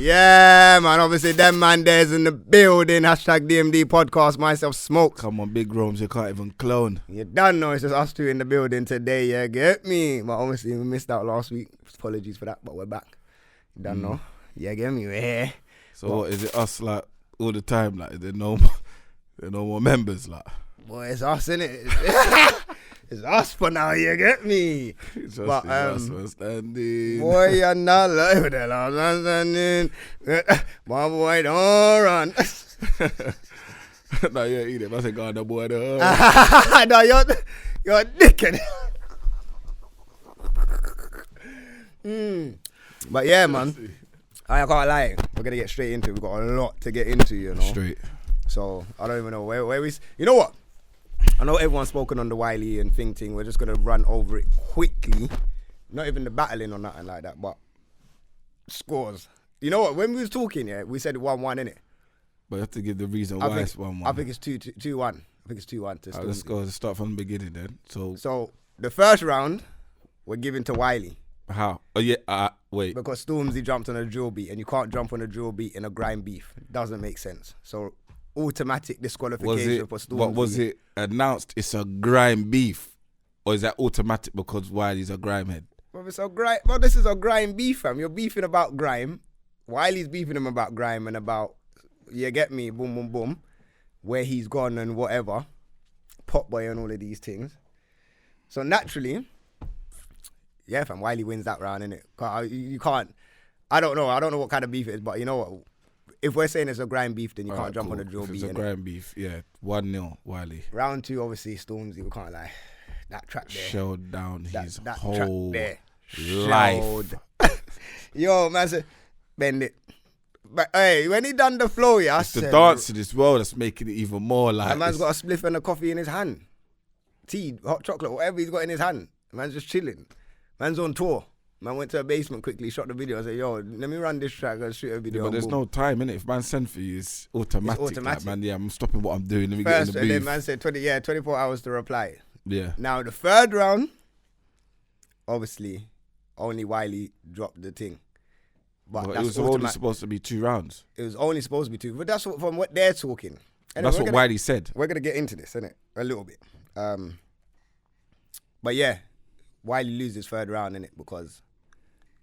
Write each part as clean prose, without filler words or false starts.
Yeah, man. Obviously, them man there's in the building. Hashtag DMD podcast. Myself, Smoke. Come on, big Rome's, you can't even clone. You done know it's just us two in the building today. Yeah, get me. But obviously, we missed out last week. Apologies for that, but we're back. You done know. Yeah, get me. We're here. So what is it? Us like all the time? Like there no more members. Like boy, it's us, innit? It's us for now. You get me. just But us standing. boy, you're not like the last man standing. My boy, don't run. No, you eat it. I said, God, the boy, No, you're a dickhead. But yeah, man. I can't lie. We're gonna get straight into it. We've got a lot to get into, you know. Straight. So I don't even know where we. You know what? I know everyone's spoken on the Wiley and thing. We're just gonna run over it quickly. Not even the battling or nothing like that, but scores. You know what? When we was talking, yeah, we said 1-1, innit? But you have to give the reason why it's 1-1. I think it's 2-1. I think it's 2-1 to Stormzy. Let's go. Let's start from the beginning then. So the first round, we're giving to Wiley. How? Oh yeah. Wait. Because Stormzy jumped on a drill beat, and you can't jump on a drill beat in a grime beef. It doesn't make sense. So automatic disqualification for Stormzy. What was it announced? It's a grime beef, or is that automatic because Wiley's a grime head? Well, it's a grime. Well, this is a grime beef, fam. You're beefing about grime. Wiley's beefing him about grime and about, you get me, boom, boom, boom, where he's gone and whatever, Pop Boy and all of these things. So naturally, yeah, fam, Wiley wins that round, innit? You can't. I don't know what kind of beef it is, but you know what? If we're saying it's a grime beef, then you can't jump on a drill beat. It's a grime beef, yeah. 1-0, Wiley. Round 2, obviously, Stormzy, we can't lie. That track there. Shelled down his that whole track there. life. Yo, man said, bend it. But hey, when he done the flow, yeah, it's the dancing as well that's making it even more like. That man's got a spliff and a coffee in his hand. Tea, hot chocolate, whatever he's got in his hand. Man's just chilling. Man's on tour. Man went to a basement quickly, shot the video. I said, yo, let me run this track and shoot a video. Yeah, but there's no time, innit? If man send for you, it's automatic. It's automatic. Like, man, yeah, I'm stopping what I'm doing. Let me get in the beef. And then man said 24 hours to reply. Yeah. Now, the third round, obviously, only Wiley dropped the thing. But it was only supposed to be 2 rounds. It was only supposed to be 2. But that's from what they're talking. Anyway, that's what Wiley said. We're going to get into this, innit? A little bit. But yeah, Wiley loses third round, innit? Because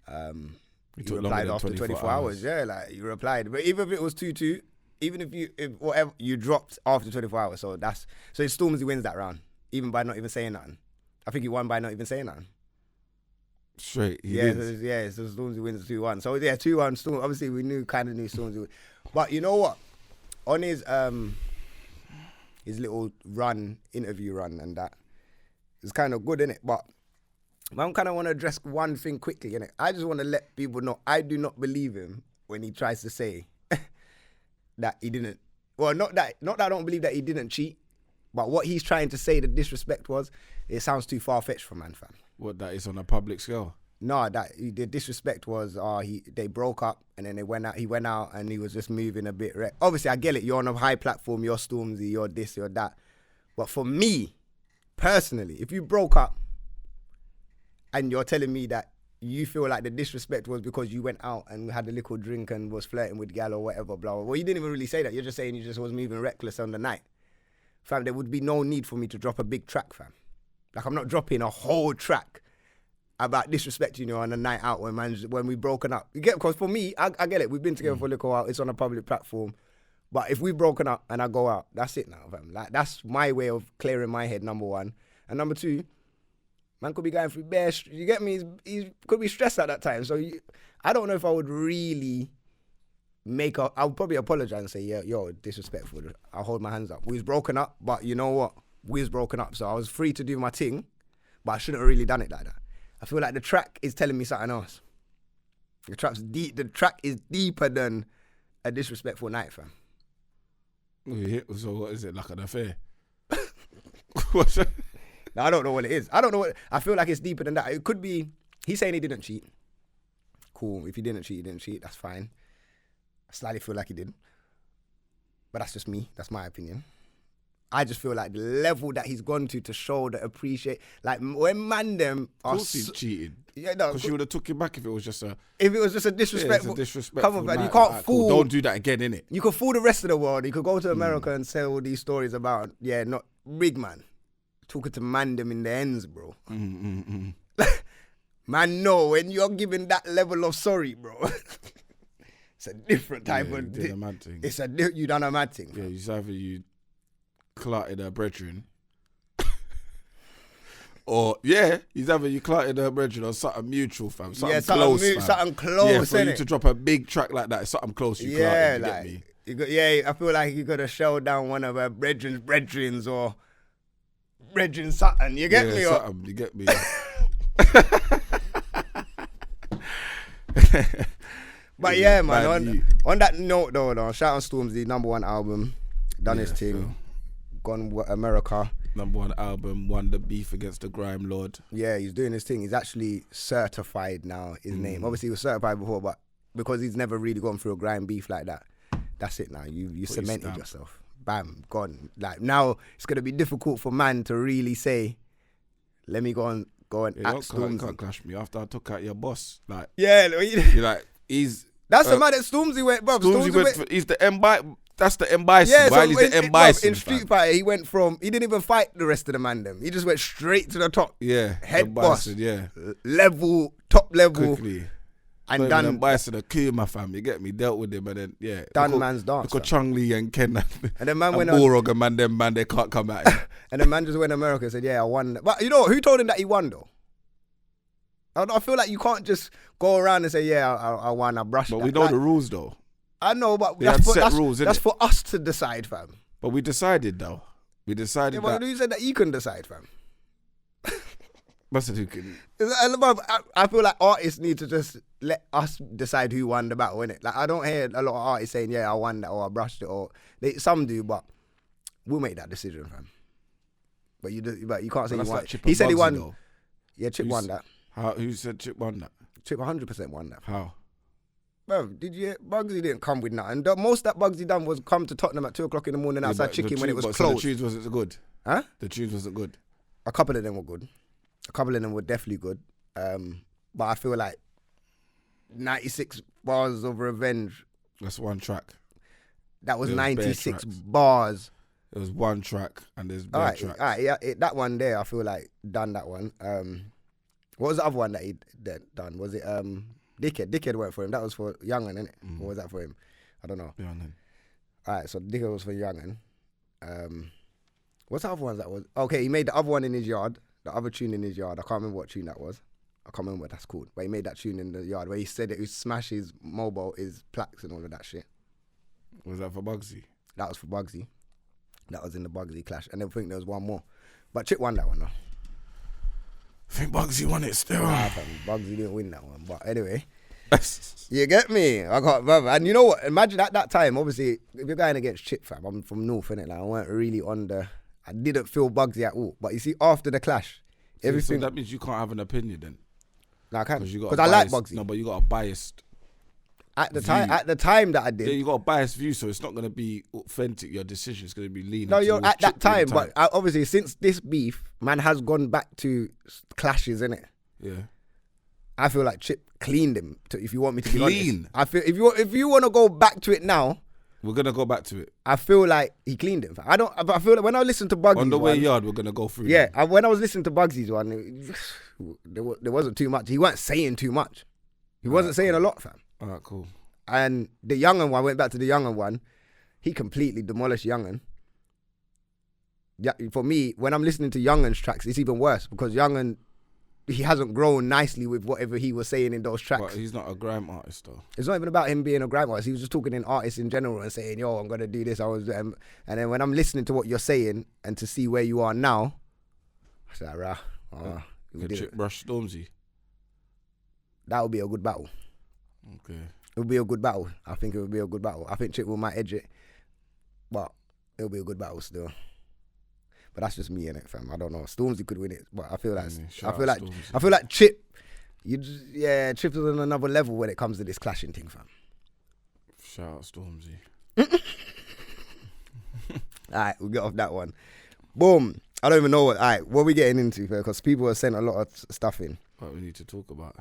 you replied after 24 hours. Yeah, like you replied. But even if it was 2-2, even if whatever, you dropped after 24 hours. So Stormzy wins that round, even by not even saying nothing. I think he won by not even saying nothing. Straight, so Stormzy wins 2-1. So yeah, 2-1. Stormzy, obviously we kind of knew Stormzy. But you know what? On his little interview run and that, it's kind of good, innit? But I kind of want to address one thing quickly, innit? I just want to let people know I do not believe him when he tries to say that he didn't. Well, not that I don't believe that he didn't cheat, but what he's trying to say the disrespect was, it sounds too far-fetched for man, fam. What, that is on a public scale? No, the disrespect was they broke up and then he went out and he was just moving a bit. Obviously, I get it. You're on a high platform. You're Stormzy. You're this. You're that. But for me, personally, if you broke up and you're telling me that you feel like the disrespect was because you went out and had a little drink and was flirting with gal or whatever, blah, blah. Well, you didn't even really say that. You're just saying you just was moving reckless on the night. Fam, there would be no need for me to drop a big track, fam. Like, I'm not dropping a whole track about disrespecting you on a night out when we broken up. You get, because for me, I get it. We've been together for a little while. It's on a public platform. But if we've broken up and I go out, that's it now, fam. Like, that's my way of clearing my head, number one. And number two, man could be going through bare, you get me? He could be stressed at that time. So I don't know if I would really I would probably apologize and say, yeah, yo, disrespectful. I'll hold my hands up. We was broken up, but you know what? We was broken up. So I was free to do my thing, but I shouldn't have really done it like that. I feel like the track is telling me something else. The track is deeper than a disrespectful night, fam. So what is it, like an affair? What's that? No, I don't know what it is. I feel like it's deeper than that. It could be, he's saying he didn't cheat. Cool. If he didn't cheat, that's fine. I slightly feel like he did. But that's just me. That's my opinion. I just feel like the level that he's gone to show the appreciate, like when man them Of are course he cheated. yeah, no, Because she would have took him back if it was just a disrespectful. disrespectful. Come on, man, you night. can't Alright, fool. cool. Don't do that again, innit? You could fool the rest of the world. You could go to America and sell all these stories about not big man talking to man them in the ends, bro. Man, no, when you're giving that level of sorry, bro, it's a different type of. Did a mad thing. You done a mad thing. Yeah, you either you clarted her brethren. Or he's either you clarted her brethren or something mutual, fam. Something close, fam. Something close. Yeah, for you to drop a big track like that, it's something close. You clarted, like get me? I feel like you could have shelled down one of her brethrens or brethren something. You get me? Something, you get me? But yeah, man. On that note, though, shout out Stormzy, #1 album, done his thing, gone America. #1 album, won the beef against the Grime Lord. Yeah, he's doing his thing. He's actually certified now, his name. Obviously, he was certified before, but because he's never really gone through a grime beef like that, that's it now. You cemented yourself. Bam, gone. Like, now it's going to be difficult for man to really say, let me go and act Stormzy. You can't clash me after I took out your boss. Like, yeah. You're like, that's the man that Stormzy went, bro. He's the that's the M Bison. Yeah, so he's the M Bison. In Street Fighter, he didn't even fight the rest of the man them. He just went straight to the top. Yeah. Head boss. Yeah. Top level. Quickly. And done. M Bison, a coup, my fam. You get me? Dealt with him and then, yeah. Done man's dance. Look at Chung Lee and Ken. And then man went on. Borog and man, they can't come at him. And the man just went to America and said, yeah, I won. But you know, who told him that he won though? I feel like you can't just go around and say, yeah, I won, I brushed. But we know the rules though. I know, but rules, that's for us to decide, fam. But we decided though. We decided that. Who said that you couldn't decide, fam? Who can? I feel like artists need to just let us decide who won the battle, innit? Like, I don't hear a lot of artists saying, yeah, I won that or I brushed it, or some do, but we'll make that decision, fam. But you can't say you won. Like he said he won. Though. Yeah, Chip won that. Who said Chip won that? Chip 100% won that. How? Bro, Bugsy didn't come with nothing. The most that Bugsy done was come to Tottenham at 2 o'clock in the morning outside Chicken when it was closed. So the tunes wasn't good? Huh? The tunes wasn't good? A couple of them were good. A couple of them were definitely good. But I feel like 96 bars of revenge. That's one track. That was 96 bars. It was one track and there's bare tracks. All right, yeah, that one there, I feel like done that one. What was the other one that he done? Was it Dickhead? Dickhead went for him. That was for Young'un, innit? Or was that for him? I don't know. Young'un. All right, so Dickhead was for Young'un. What's the other ones that was? Okay, he made the other one in his yard. The other tune in his yard. I can't remember what tune that was. I can't remember what that's called. But he made that tune in the yard where he said that he smashed his mobile, his plaques and all of that shit. Was that for Bugsy? That was for Bugsy. That was in the Bugsy clash. And I think there was one more. But Chip won that one though. I think Bugsy won it still. Nah, Bugsy didn't win that one. But anyway, you get me? And you know what? Imagine at that time, obviously, if you're going against Chip, fam, I'm from North, innit? Like, I weren't really I didn't feel Bugsy at all. But you see, after the clash, everything. So that means you can't have an opinion then? No, I can't. Because I like Bugsy. No, but you got a biased At the time that I did. Yeah, you got a biased view, so it's not going to be authentic. Your decision's going to be leaning. No, you're at that time, but obviously since this beef, man has gone back to clashes, innit? Yeah. I feel like Chip cleaned him. If you want me to be honest, I feel if you want to go back to it now, we're gonna go back to it. I feel like he cleaned him. I feel like when I listen to Bugsy's on the way yard, we're gonna go through. Yeah, when I was listening to Bugsy's one, there wasn't too much. He weren't saying too much. He wasn't saying a lot, fam. All right, cool. And the Young'un one, went back to the Young'un one, he completely demolished Young'un. Yeah, for me, when I'm listening to Young'un's tracks, it's even worse because Young'un, he hasn't grown nicely with whatever he was saying in those tracks. But he's not a grime artist though. It's not even about him being a grime artist. He was just talking in artists in general and saying, yo, I'm going to do this. And then when I'm listening to what you're saying and to see where you are now, I said, rah. Chip brush Stormzy. That would be a good battle. Okay. It would be a good battle. I think it would be a good battle. I think Chip might edge it, but it'll be a good battle still. But that's just me, innit, fam. I don't know. Stormzy could win it, but I feel like Chip. Chip is on another level when it comes to this clashing thing, fam. Shout out Stormzy. All right, we'll get off that one. Boom. I don't even know what. All right, what are we getting into? Because people have sent a lot of stuff in. What we need to talk about.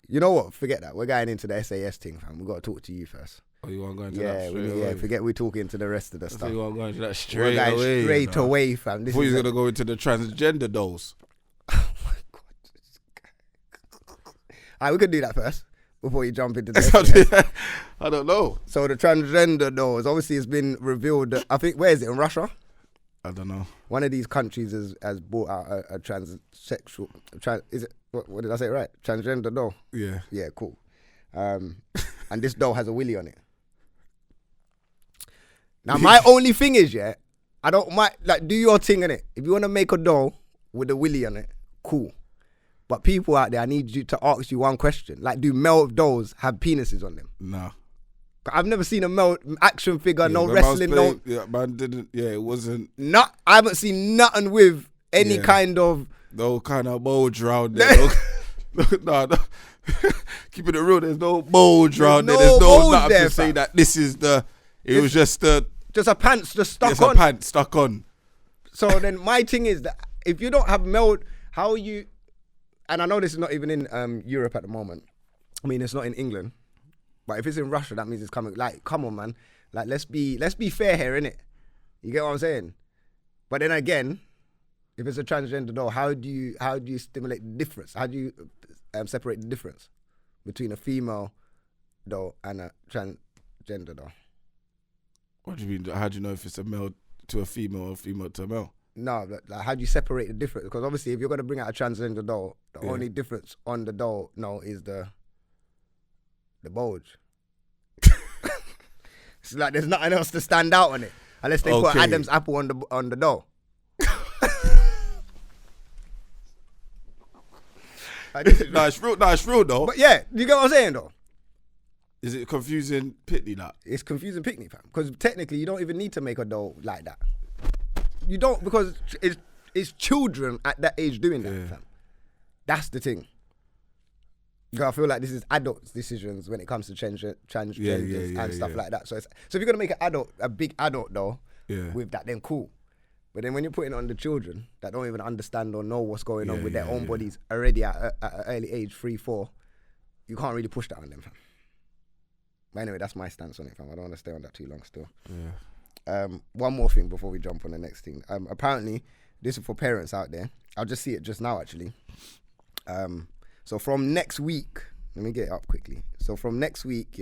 You know what? Forget that. We're going into the SAS thing, fam. We've got to talk to you first. Oh, you want to go into that straight away? Yeah, forget we're talking to the rest of the stuff. You want to go into that We're straight going away? straight away, fam. Before you're going to go into the transgender dolls. Oh my God. All right, we could do that first before you jump into the I don't know. So the transgender dolls, obviously it's been revealed that, I think, where is it, in Russia? I don't know. One of these countries has brought out a transsexual, is it, what did I say right? Transgender doll? Yeah. Yeah, cool. And this doll has a willy on it. Now, my only thing is, yeah, I don't mind, like, do your thing in it. If you want to make a doll with a willy on it, cool. But people out there, I need you to ask you one question. Like, do male dolls have penises on them? No. I've never seen a male action figure, no wrestling, no. Yeah, man didn't. Yeah, it wasn't. I haven't seen nothing with any kind of. No kind of bulge round there. No. Keeping it real, there's no bulge round there. There's no nothing there, to say that this is the. It was just the. Just a pants just stuck on. Just a pants stuck on. So then my thing is that if you don't have male, how are you. And I know this is not even in Europe at the moment. I mean, it's not in England. But if it's in Russia, that means it's coming. Like, come on, man. Like, let's be fair here, innit? You get what I'm saying? But then again, if it's a transgender doll, how do you stimulate the difference? How do you separate the difference between a female doll and a transgender doll? What do you mean? How do you know if it's a male to a female or a female to a male? No, but like, how do you separate the difference? Because obviously, if you're going to bring out a transgender doll, the only difference on the doll, is the bulge. It's like there's nothing else to stand out on it unless they put Adam's apple on the doll. It's real though. But yeah, you get what I'm saying though? Is it confusing Pitney that? It's confusing Pitney, fam. Because technically you don't even need to make a doll like that. You don't, because it's children at that age doing that, fam. That's the thing. I feel like this is adults' decisions when it comes to transgenders and stuff like that. So if you're gonna make a big adult doll with that, then cool. But then when you're putting it on the children that don't even understand or know what's going on with their own bodies already at an early age, 3, 4, you can't really push that on them, fam. But anyway, that's my stance on it, fam. I don't want to stay on that too long still. Yeah. One more thing before we jump on the next thing. Apparently, this is for parents out there. I'll just see it just now, actually. So from next week, let me get it up quickly. So from next week,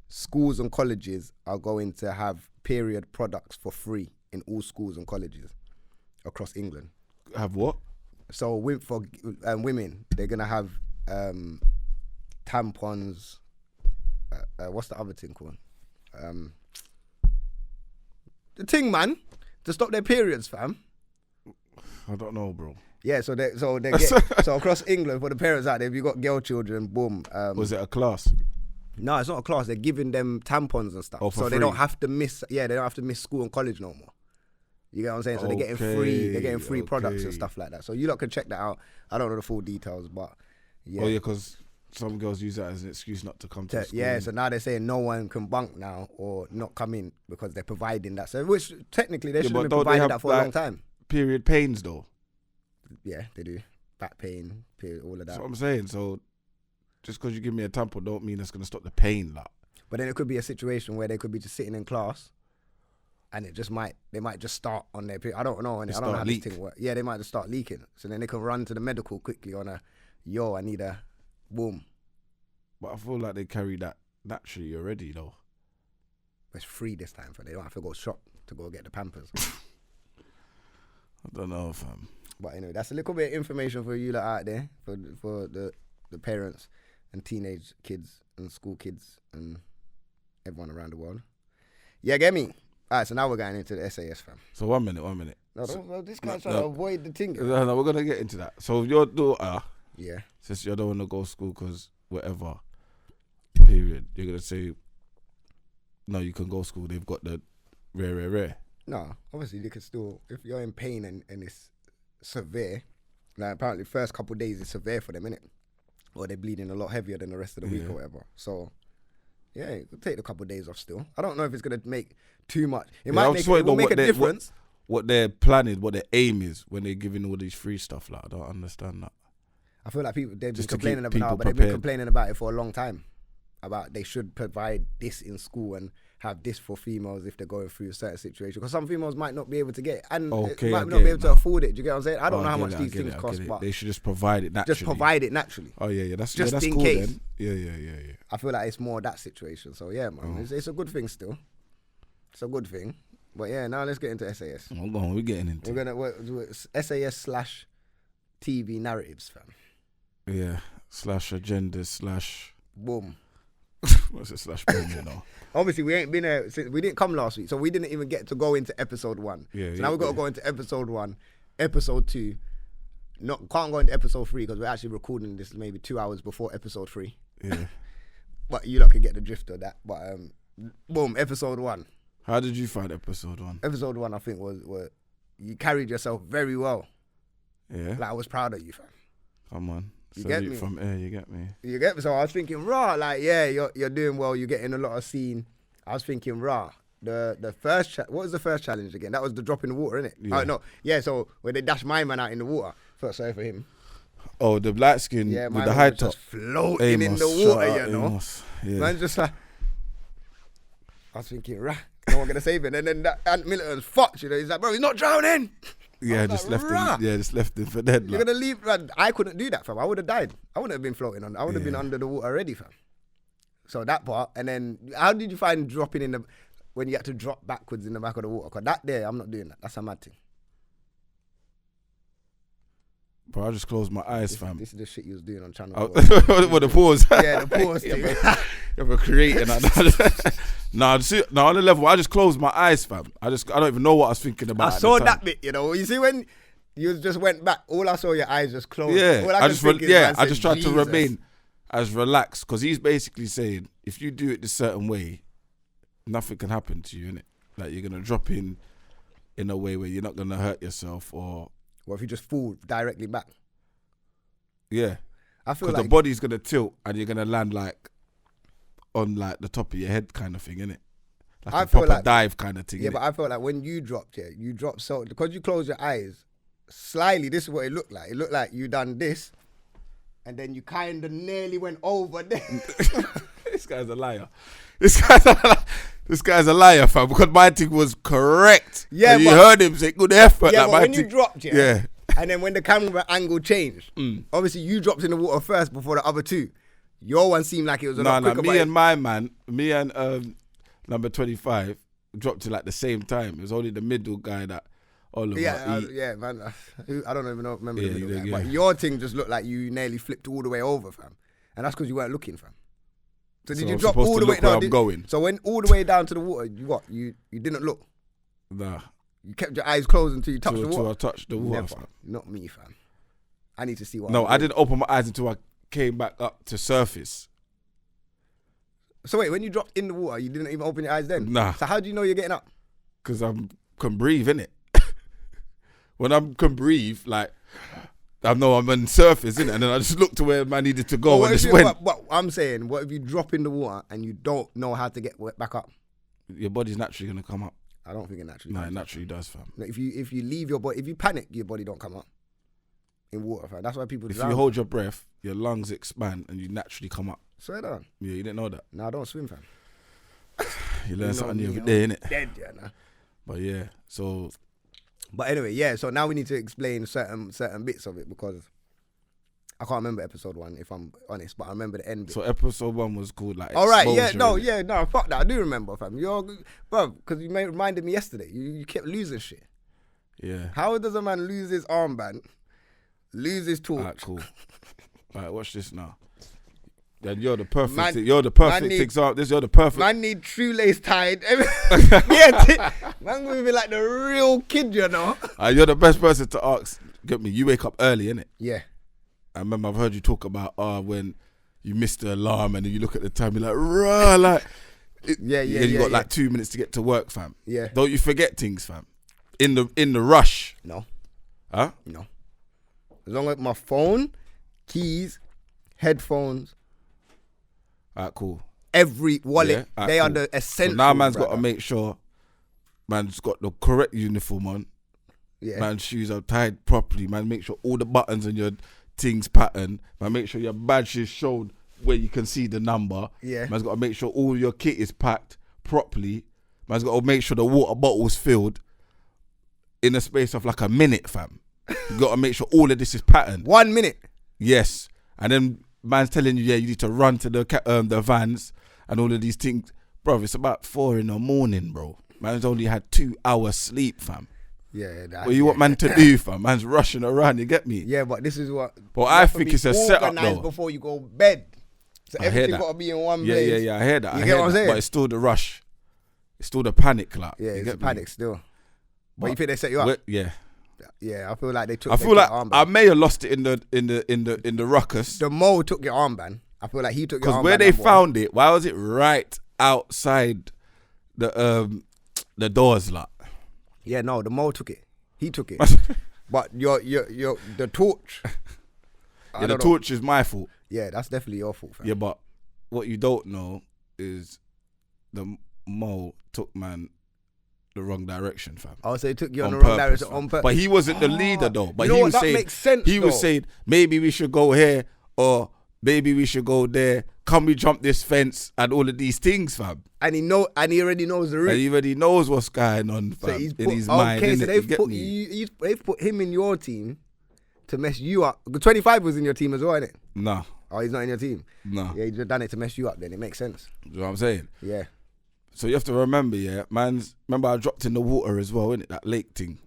schools and colleges are going to have period products for free in all schools and colleges across England. Have what? So for women, they're going to have tampons. What's the other thing called? The thing, man, to stop their periods, fam. I don't know, bro. Yeah, so across England, for the parents out there, if you got girl children, boom. Was it a class? No, it's not a class. They're giving them tampons and stuff, so they don't have to miss. Yeah, they don't have to miss school and college no more. You get what I'm saying? So they're getting free. They're getting free products and stuff like that. So you lot can check that out. I don't know the full details, but yeah. Oh yeah, because some girls use that as an excuse not to come to school. Yeah, so now they're saying no one can bunk now or not come in because they're providing that. So which technically they should have been providing that for a long time. Period pains though. Yeah, they do. Back pain, period, all of that. That's what I'm saying. So just because you give me a tampon don't mean it's going to stop the pain, like. But then it could be a situation where they could be just sitting in class and they might just start on their period. I don't know. I don't know how this thing works. Yeah, they might just start leaking. So then they can run to the medical quickly on I need a boom. But I feel like they carry that naturally already though. But it's free this time, so they don't have to go shop to go get the Pampers. I don't know, fam. But anyway, that's a little bit of information for you lot out there, for the parents and teenage kids and school kids and everyone around the world. Yeah, get me? All right, so now we're going into the SAS, fam. So 1 minute. No, this guy's trying to avoid the thing. No, we're going to get into that. So your daughter, yeah, since you don't want to go to school because whatever, period, you're going to say, no, you can go to school. They've got the rare. No, obviously they can still, if you're in pain and it's severe, like apparently first couple of days is severe for them, innit? Or they're bleeding a lot heavier than the rest of the week or whatever. So, Yeah, it could take a couple of days off still. I don't know if it's going to make too much. It Yeah, might I'm make, just wondering it will make a what difference. What their plan is, what their aim is when they're giving all these free stuff. Like, I don't understand that. I feel like they've been Just to complaining keep about people it, but they've been prepared. complaining about it for a long time. About they should provide this in school and have this for females if they're going through a certain situation. Because some females might not be able to get it and Okay, might I not get be it able to now. afford it. Do you get what I'm saying? I don't know I how get much it, these I get things it, I cost, get it. but They should just provide it naturally. just provide it naturally. Oh yeah, that's Just that's in cool case. then. Yeah. I feel like it's more that situation. So yeah, man, it's a good thing still. It's a good thing. But yeah, now let's get into SAS. Oh, go on, we're getting into. We're gonna SAS/TV narratives, fam. Yeah, /agenda/ Boom. what's it /boom, you know? Obviously, we ain't been here since we didn't come last week, so we didn't even get to go into episode 1. Yeah, so now we've got to go into episode 1, episode 2. Can't go into episode 3 because we're actually recording this maybe 2 hours before episode 3. Yeah. But you lot can get the drift of that. But boom, episode 1. How did you find episode 1? Episode 1, I think was you carried yourself very well. Yeah. Like I was proud of you, fam. Come on. You get Salute me? from air, you get me? You get me? So I was thinking, rah, like, yeah, you're doing well. You're getting a lot of scene. I was thinking, rah. The first, what was the first challenge again? That was the drop in the water, innit? Yeah. Oh, no. Yeah, so when they dashed my man out in the water, felt sorry for him. Oh, the black skin Yeah, my with the man high was top. just floating in Amos, the shout water, out you know? Amos. Yeah. Man just like, I was thinking, rah, no one gonna save him. And then that Ant Milton's fucked, you know? He's like, bro, he's not drowning. Yeah, was just like, left "Rah." him. Yeah, just left him for dead. You're Like. gonna leave, man. I couldn't do that, fam. I would have died. I wouldn't have been floating on. I would have been Yeah. under the water already, fam. So that part, and then how did you find dropping in the when you had to drop backwards in the back of the water? Cause that there, I'm not doing that. That's a mad thing. Bro, I just closed my eyes, fam. This is the shit you was doing on channel. Oh, 4. with the pause. Yeah, the pause thing. You ever creating that? Nah, on the level, I just closed my eyes, fam. I don't even know what I was thinking I about. at saw the time. that bit, you know. You see when you just went back, all I saw your eyes just closed. Yeah, All I could just think is, man, I said, just tried to Jesus. remain as relaxed because he's basically saying if you do it this certain way, nothing can happen to you, innit? Like you're gonna drop in a way where you're not gonna hurt yourself or What if you just fall directly back? yeah, I feel because like the body's gonna tilt and you're gonna land like on like the top of your head kind of thing, innit? Like I a feel proper like- dive kind of thing. yeah, innit? but I felt like when you dropped it, you dropped so because you closed your eyes slightly. This is what it looked like. It looked like you done this, and then you kind of nearly went over there. This guy's a liar. This guy's a liar, fam. Because my thing was correct. Yeah, and you but- heard him say good effort. Yeah, like but my when you thing- dropped, yeah. and then when the camera angle changed, obviously you dropped in the water first before the other two. Your one seemed like it was a lot quicker. Me but and my man, me and number 25 dropped it like the same time. It was only the middle guy that Oliver. yeah, man. I don't even remember Yeah, the middle yeah, guy, yeah. but your thing just looked like you nearly flipped all the way over, fam, and that's because you weren't looking, fam. So did So you I'm drop supposed all to the way? look where I'm did- going. So when all the way down to the water, you what? You didn't look. Nah, You kept your eyes closed until you touched the till water. I touched the water. Never. Fam. Not me, fam. I need to see what. No, I'm I doing. didn't open my eyes until I came back up to surface. So wait, when you dropped in the water, you didn't even open your eyes then? Nah. So how do you know you're getting up? Because I can breathe, innit? When I can breathe, like, I know I'm on surface, innit? And then I just looked to where I needed to go But what and if just you- went. but I'm saying, what if you drop in the water and you don't know how to get back up? Your body's naturally going to come up. I don't think it naturally. No, it comes up. naturally does, fam. No, if you leave your body, if you panic, your body don't come up in water, fam. That's why people If drown. you hold your breath, your lungs expand and you naturally come up. Swear down. Yeah, you didn't know that. No, I don't swim, fam. You learn know something me, the other I'm day, innit? Dead, yeah, nah. But yeah, so But anyway, yeah. So now we need to explain certain bits of it because I can't remember episode 1 if I'm honest, but I remember the end bit. so episode 1 was called like. All right, yeah, Exposure, innit? no, fuck that. I do remember, fam. Bro, because you reminded me yesterday. You kept losing shit. Yeah. How does a man lose his armband, lose his torch? Alright, cool. Alright, watch this now. Then you're the perfect. Man- you're the perfect need- example. You're the perfect. Man need shoelace tied. Yeah, man gonna be like the real kid, you know. You're the best person to ask. Get me. You wake up early, innit? Yeah. I remember I've heard you talk about when you missed the alarm and then you look at the time, you're like, rah, like. Yeah, You got like 2 minutes to get to work, fam. Yeah. Don't you forget things, fam. In the rush, No, huh? no. As long as my phone, keys, headphones, Alright, cool. every wallet. Yeah, They are cool. the essential. So now man's got brother. to make sure man's got the correct uniform on. Yeah. Man's shoes are tied properly. Man, make sure all the buttons on your things pattern. Man, make sure your badge is shown where you can see the number. Yeah. Man's got to make sure all your kit is packed properly. Man's got to make sure the water bottle's filled in a space of like a minute, fam. You got to make sure all of this is patterned. 1 minute. Yes. And then man's telling you, yeah, you need to run to the vans and all of these things. Bro, it's about 4 a.m, bro. Man's only had 2 hours sleep, fam. Yeah. What you want man to do, fam? Man's rushing around, you get me? Yeah, but this is what. But I think it's a setup, organised though. before you go to bed. So I hear everything that. got to be in one place. Yeah, I hear that. You I get hear what I'm that. saying? But it's still the rush. It's still the panic, like. Yeah, you it's get a me? panic still. But you think they set you up? Yeah. Yeah, I feel like they took. I they feel took like your armband. I may have lost it in the ruckus. The Mo took your armband. I feel like he took your armband. Because where they number one. found it, why was it right outside the doors, like? Yeah, no, the Mo took it. He took it. But your the torch. I Yeah, the don't know. torch is my fault. Yeah, that's definitely your fault, fam. Yeah, but what you don't know is the Mo took man the wrong direction, fam. Oh, so he took you on On the wrong purpose, direction fam. on purpose. But he wasn't the leader though. But you know he what? was That saying makes sense. he was though. saying maybe we should go here or maybe we should go there. Can we jump this fence and all of these things, fam? and he already knows the route. And he already knows what's going on, fam, So he's in put, his mind. okay, innit? so You they've get put me? they've put him in your team to mess you up. 25 was in your team as well, innit? Nah, Oh, he's not in your team. nah. Yeah, he's just done it to mess you up. Then it makes sense. You know what I'm saying? Yeah. So you have to remember, yeah, remember I dropped in the water as well, innit? That lake thing.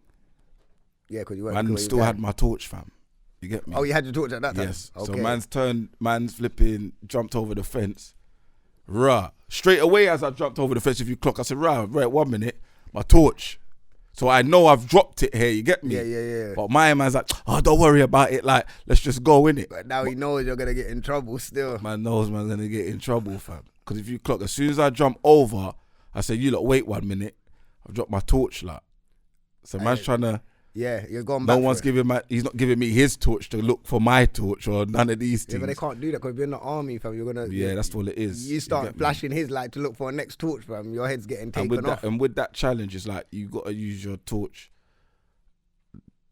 Yeah, because you weren't. Man where you still were had going. my torch, fam. You get me? Oh, you had your torch at that time. Yes. Okay. So man's flipping, jumped over the fence. Rah. Straight away as I jumped over the fence, if you clock, I said, right, 1 minute, my torch. So I know I've dropped it here, you get me? Yeah. But my man's like, oh, don't worry about it, like, let's just go in it. But now he knows you're gonna get in trouble still. Man knows man's gonna get in trouble, fam. Because if you clock, as soon as I jump over, I say, you lot wait 1 minute, I've dropped my torch, like. So man's trying to, Yeah, you're going back. no one's he's not giving me his torch to look for my torch or none of these Yeah, things. but they can't do that because if you're in the army, fam, you're gonna. Yeah, that's all it is. You start get me? flashing his light to look for a next torch, fam. Your head's getting taken off. And with that challenge, it's like you got to use your torch.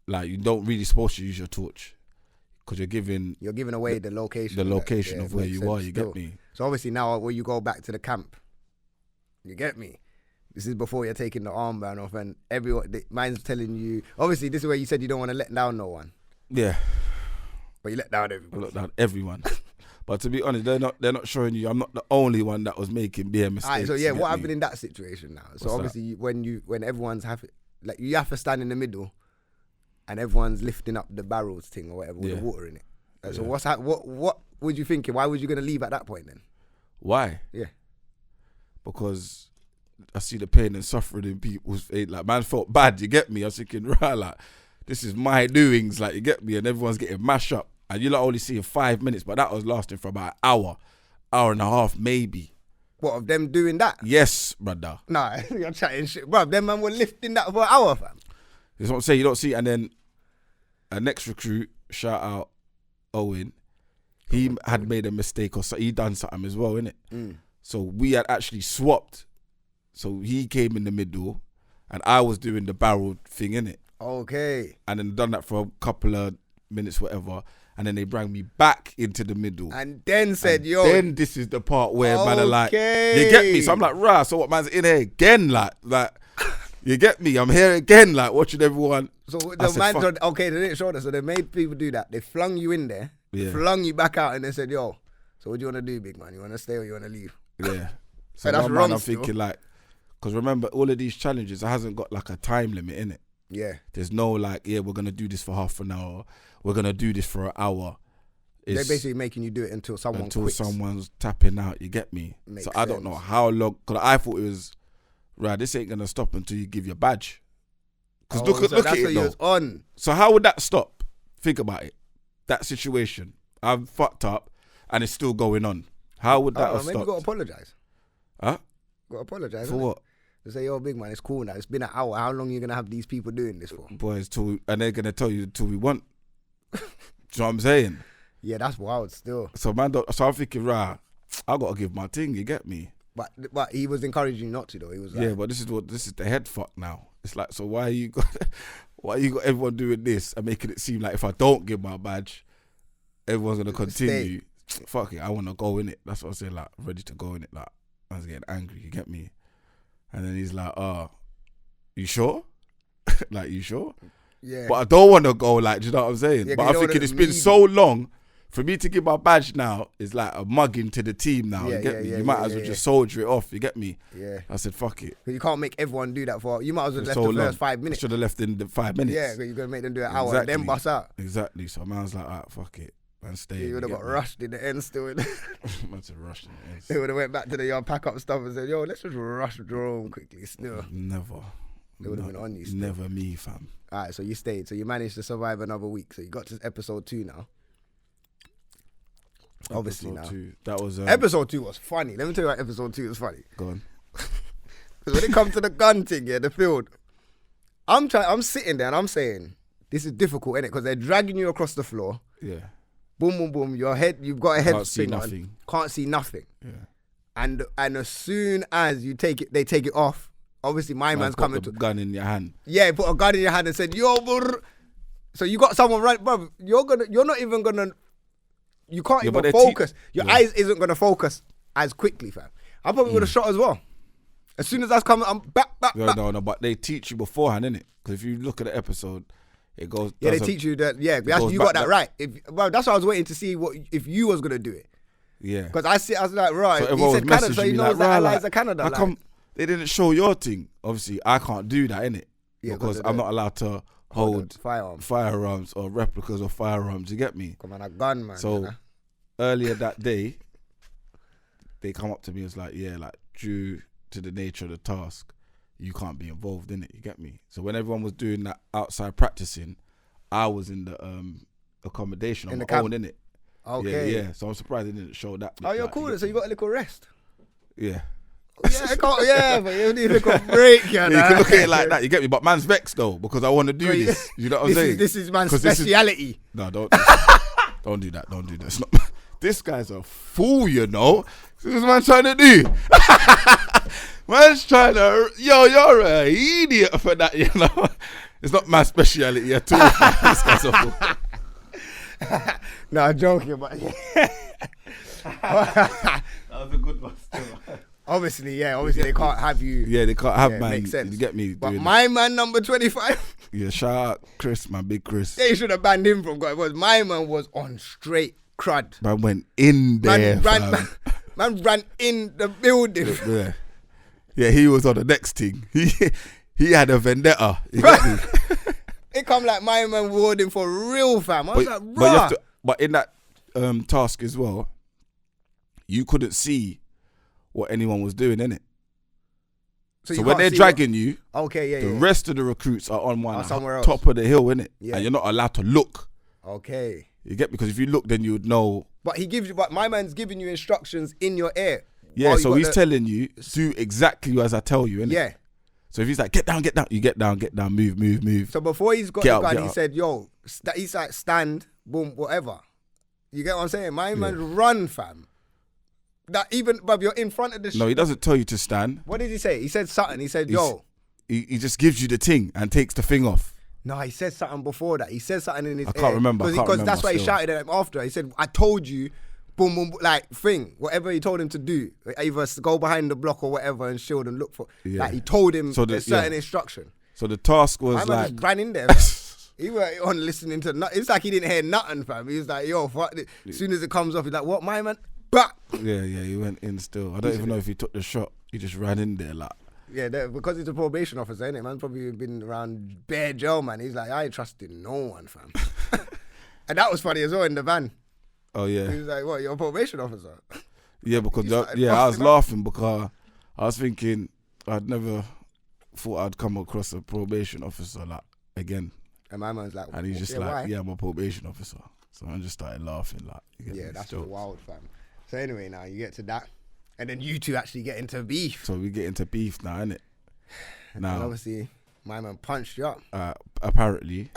Like you don't really supposed to use your torch because you're giving away the location. of where you are. You still. get me? So obviously now when you go back to the camp, you get me. This is before you're taking the armband off, and mine's telling you. Obviously, this is where you said you don't want to let down no one, Yeah, but you let down I everyone. look down everyone. But to be honest, they're not showing you. I'm not the only one that was making beer mistakes. Alright, so yeah, you get what me? happened in that situation now? So What's obviously when everyone's like you have to stand in the middle, and everyone's lifting up the barrels thing or whatever with the water in it. So what was you thinking? Why was you gonna leave at that point then? Why? Yeah. Because I see the pain and suffering in people's face. Like, man felt bad, you get me? I was thinking, right, like, this is my doings, like, you get me? And everyone's getting mashed up. And you're only seeing 5 minutes, but that was lasting for about an hour and a half, maybe. What, of them doing that? Yes, brother. Nah, you're chatting shit. Bro, them man were lifting that for an hour, fam. That's what I'm saying. You don't see. And then a next recruit, shout out Owen, he had made a mistake or so he done something as well, innit? So we had actually swapped. So he came in the middle and I was doing the barrel thing, innit? Okay. And then done that for a couple of minutes, whatever. And then they bring me back into the middle. And then said, yo. Then this is the part where man are like, you get me? So I'm like, rah, so what, man's in here again? Like, you get me? I'm here again, like, watching everyone. So I the said, man's fuck. okay, they didn't show that. So they made people do that. They flung you in there, flung you back out, and they said, yo, so what do you want to do, big man? You want to stay or you want to leave? Yeah. So that's now, wrong man, I'm still. thinking like, because remember, all of these challenges, it hasn't got like a time limit in it. Yeah. There's no like, yeah, we're going to do this for half an hour. We're going to do this for an hour. They're basically making you do it until someone quits. Someone's tapping out, you get me? Makes so I don't sense. know how long, because I thought it was, right, this ain't going to stop until you give your badge. Because look so at that's it what you though. was on. So how would that stop? Think about it. That situation. I'm fucked up and it's still going on. How would that have Maybe you stopped? got to apologise. Huh? Got to apologise. For what? To say, yo, big man, it's cool now. It's been an hour. How long are you going to have these people doing this for? Boys, and they're going to tell you till we want. Do you know what I'm saying? Yeah, that's wild still. So I'm thinking, right, I got to give my thing, you get me? But he was encouraging you not to though. He was like, Yeah, but this is the head fuck now. It's like, so why you got everyone doing this and making it seem like if I don't give my badge, everyone's gonna continue. Fuck it, I wanna go in it. That's what I say, like ready to go in it. Like I was getting angry, you get me? And then he's like, you sure? Like, you sure? yeah. But I don't wanna go, like, do you know what I'm saying? Yeah, but I'm thinking it's been so long. For me to give my badge now is like a mugging to the team now. You get me? You might as well just soldier it off. You get me? Yeah. I said, fuck it. But you can't make everyone do that for. You might as well It's left so the long. first 5 minutes. Should have left in the 5 minutes. Yeah, because you're gonna make them do an hour and then bust out. Exactly. So man's like, alright, fuck it, and stay. You would have got rushed in the end still. Man's rushed in the end. They would have went back to the yard, pack up stuff, and said, "Yo, let's just rush drone quickly." Still, Never. they would have been on you. Still. Never me, fam. All right, so you stayed. So you managed to survive another week. So you got to episode 2 now. Obviously Episode now. 2. That was Episode 2 was funny. Let me tell you why episode 2 was funny. Go on. Because when it comes to the gun thing, yeah, the field, I'm sitting there and I'm saying, this is difficult, innit? Because they're dragging you across the floor. Yeah. Boom, boom, boom. Your head, you've got a head Can't see thing on. nothing. Can't see nothing. Yeah. And as soon as you take it, they take it off. Obviously, my man's got coming the to gun in your hand. Yeah, put a gun in your hand and said, "Yo, brr." So you got someone right, bro. You're not even gonna. You can't even focus. Your eyes isn't gonna focus as quickly, fam. I probably would have shot as well. As soon as that's coming, I'm back. No, but they teach you beforehand, innit? Because if you look at the episode, it goes. Yeah, they teach you that. Yeah, you got that right. Well, that's what I was waiting to see if you was gonna do it. Yeah. Because I was like, right. So He said Canada, so he knows that allies are Canada. How come they didn't show your thing? Obviously, I can't do that, innit? Yeah, because I'm not allowed to hold firearms or replicas of firearms. You get me? Come on, a gun, man. So earlier that day, they come up to me and was like, yeah, like due to the nature of the task, you can't be involved in it. You get me? So when everyone was doing that outside practicing, I was in the accommodation on my own, innit? Okay. Yeah. So I'm surprised they didn't show that. Oh, you're cool. So you got a little rest. Yeah. Yeah, but you need a little break, you can look at it like that, you get me? But man's vexed though, because I want to do this. You know what I'm saying? This is man's speciality. No, don't do that. Don't do that. It's not, this guy's a fool, you know. What's man trying to do? Man's trying to, you're an idiot for that, you know. It's not my speciality at all. This guy's a fool. No, I'm joking, but that was a good one still. Obviously they can't have you. Yeah, they can't have man. Makes sense. You get me? But my man number 25. Yeah, shout out Chris, my big Chris. They should have banned him from God. My man was on straight crud. Man went in there. Man ran in the building. Yeah, he was on the next thing. He had a vendetta. You get me? It come like my man warding for real, fam. I was like, bruh. But in that task as well, you couldn't see what anyone was doing, innit? So when they're dragging you, the rest of the recruits are on somewhere else. Top of the hill, innit? Yeah. And you're not allowed to look. Okay. You get me? Because if you look, then you would know. But my man's giving you instructions in your ear. Yeah, so he's telling you, do exactly as I tell you, innit? Yeah. So if he's like, get down, you get down, move. So before he's got the gun, he said, yo, he's like, stand, boom, whatever. You get what I'm saying? My man's run, fam. That even, bruv, you're in front of the... No, he doesn't tell you to stand. What did he say? He said something. He said, yo. He just gives you the thing and takes the thing off. No, he said something before that. He said something in his ear. I can't remember. Because that's why he shouted at him after. He said, I told you, boom, boom, like, thing. Whatever he told him to do. Either go behind the block or whatever and shield and look for... Yeah. Like, he told him a certain instruction. So the task was like... just ran in there, he weren't on listening to nothing. It's like he didn't hear nothing, fam. He was like, yo, fuck this. As soon as it comes off, he's like, what, my man? Bah! Yeah, he went in still. I don't even know if he took the shot. He just ran in there like... Yeah, because he's a probation officer, innit? Man's probably been around bare jail, man. He's like, I ain't trusting no one, fam. And that was funny as well in the van. Oh, yeah. He was like, what, you're a probation officer? Yeah, because I was laughing because I was thinking I'd never thought I'd come across a probation officer like again. And my man's like... And he's just like, why? yeah, I'm a probation officer. So I just started laughing like... Yeah, that's wild, fam. So anyway, now you get to that. And then you two actually get into beef. So we get into beef now, innit? Now, and obviously, my man punched you up. Apparently.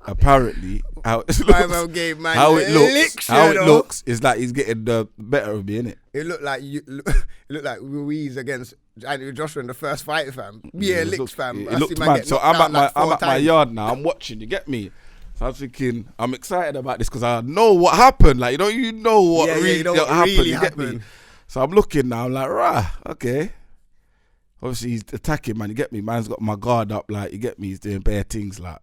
apparently how it My man looks, gave man how it licks, you know. looks is like he's getting the better of me, innit? It looked like it looked like Ruiz against Anthony Joshua in the first fight, fam. Yeah, licks, fam. It I looked see man mad. get So knocked I'm down at like 4 my times. yard now. I'm watching. You get me? So I'm thinking, I'm excited about this because I know what happened. Like, you know what really you know what happened. really You get me? happened. So I'm looking now. I'm like, rah, okay. Obviously, he's attacking, man. You get me? Man's got my guard up. Like, you get me? He's doing bare things, like.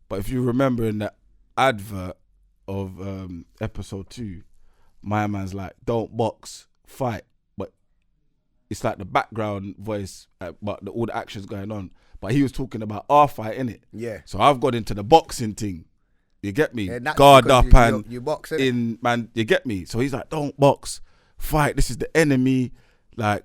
But if you remember in the advert of episode 2, my man's like, don't box, fight. But it's like the background voice, but all the action's going on. But he was talking about our fight, innit? Yeah. So I've got into the boxing thing. You get me? Yeah, that's Guard because up and you box, innit? in, man. You get me? So he's like, don't box, fight. This is the enemy. Like,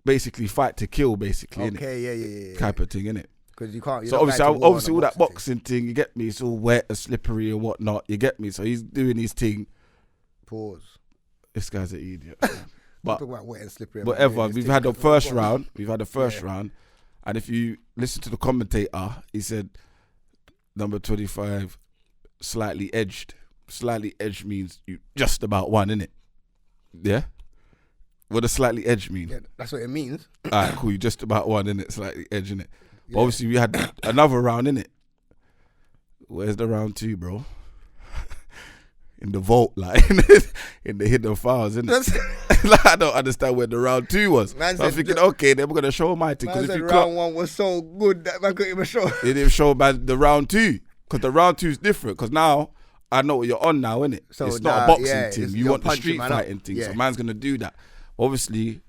basically fight to kill, basically, innit? Okay, yeah. Type of thing, innit? Because you can't. So obviously all that boxing thing, you get me? It's all wet and slippery and whatnot. You get me? So he's doing his thing. Pause. This guy's an idiot. But talk about wet and slippery. Whatever. We've had the first round. Round. And if you listen to the commentator, he said number 25, slightly edged. Slightly edged means you just about won, innit? Yeah? What does slightly edged mean? Yeah, that's what it means. Alright, cool. You just about won, innit? Slightly edge, innit? But obviously we had another round, innit? Where's the round 2, bro? In the vault, like in the hidden files, innit? Like, I don't understand where the round 2 was. So I'm thinking, okay, then we're gonna show my thing. Man Because if said you round 1 was so good that man couldn't even show. it didn't show man the round 2, because the round 2 is different. Because now I know what you're on now, innit? So it's not a boxing team. thing. You want the street man fighting thing. Yeah. So man's gonna do that. Obviously,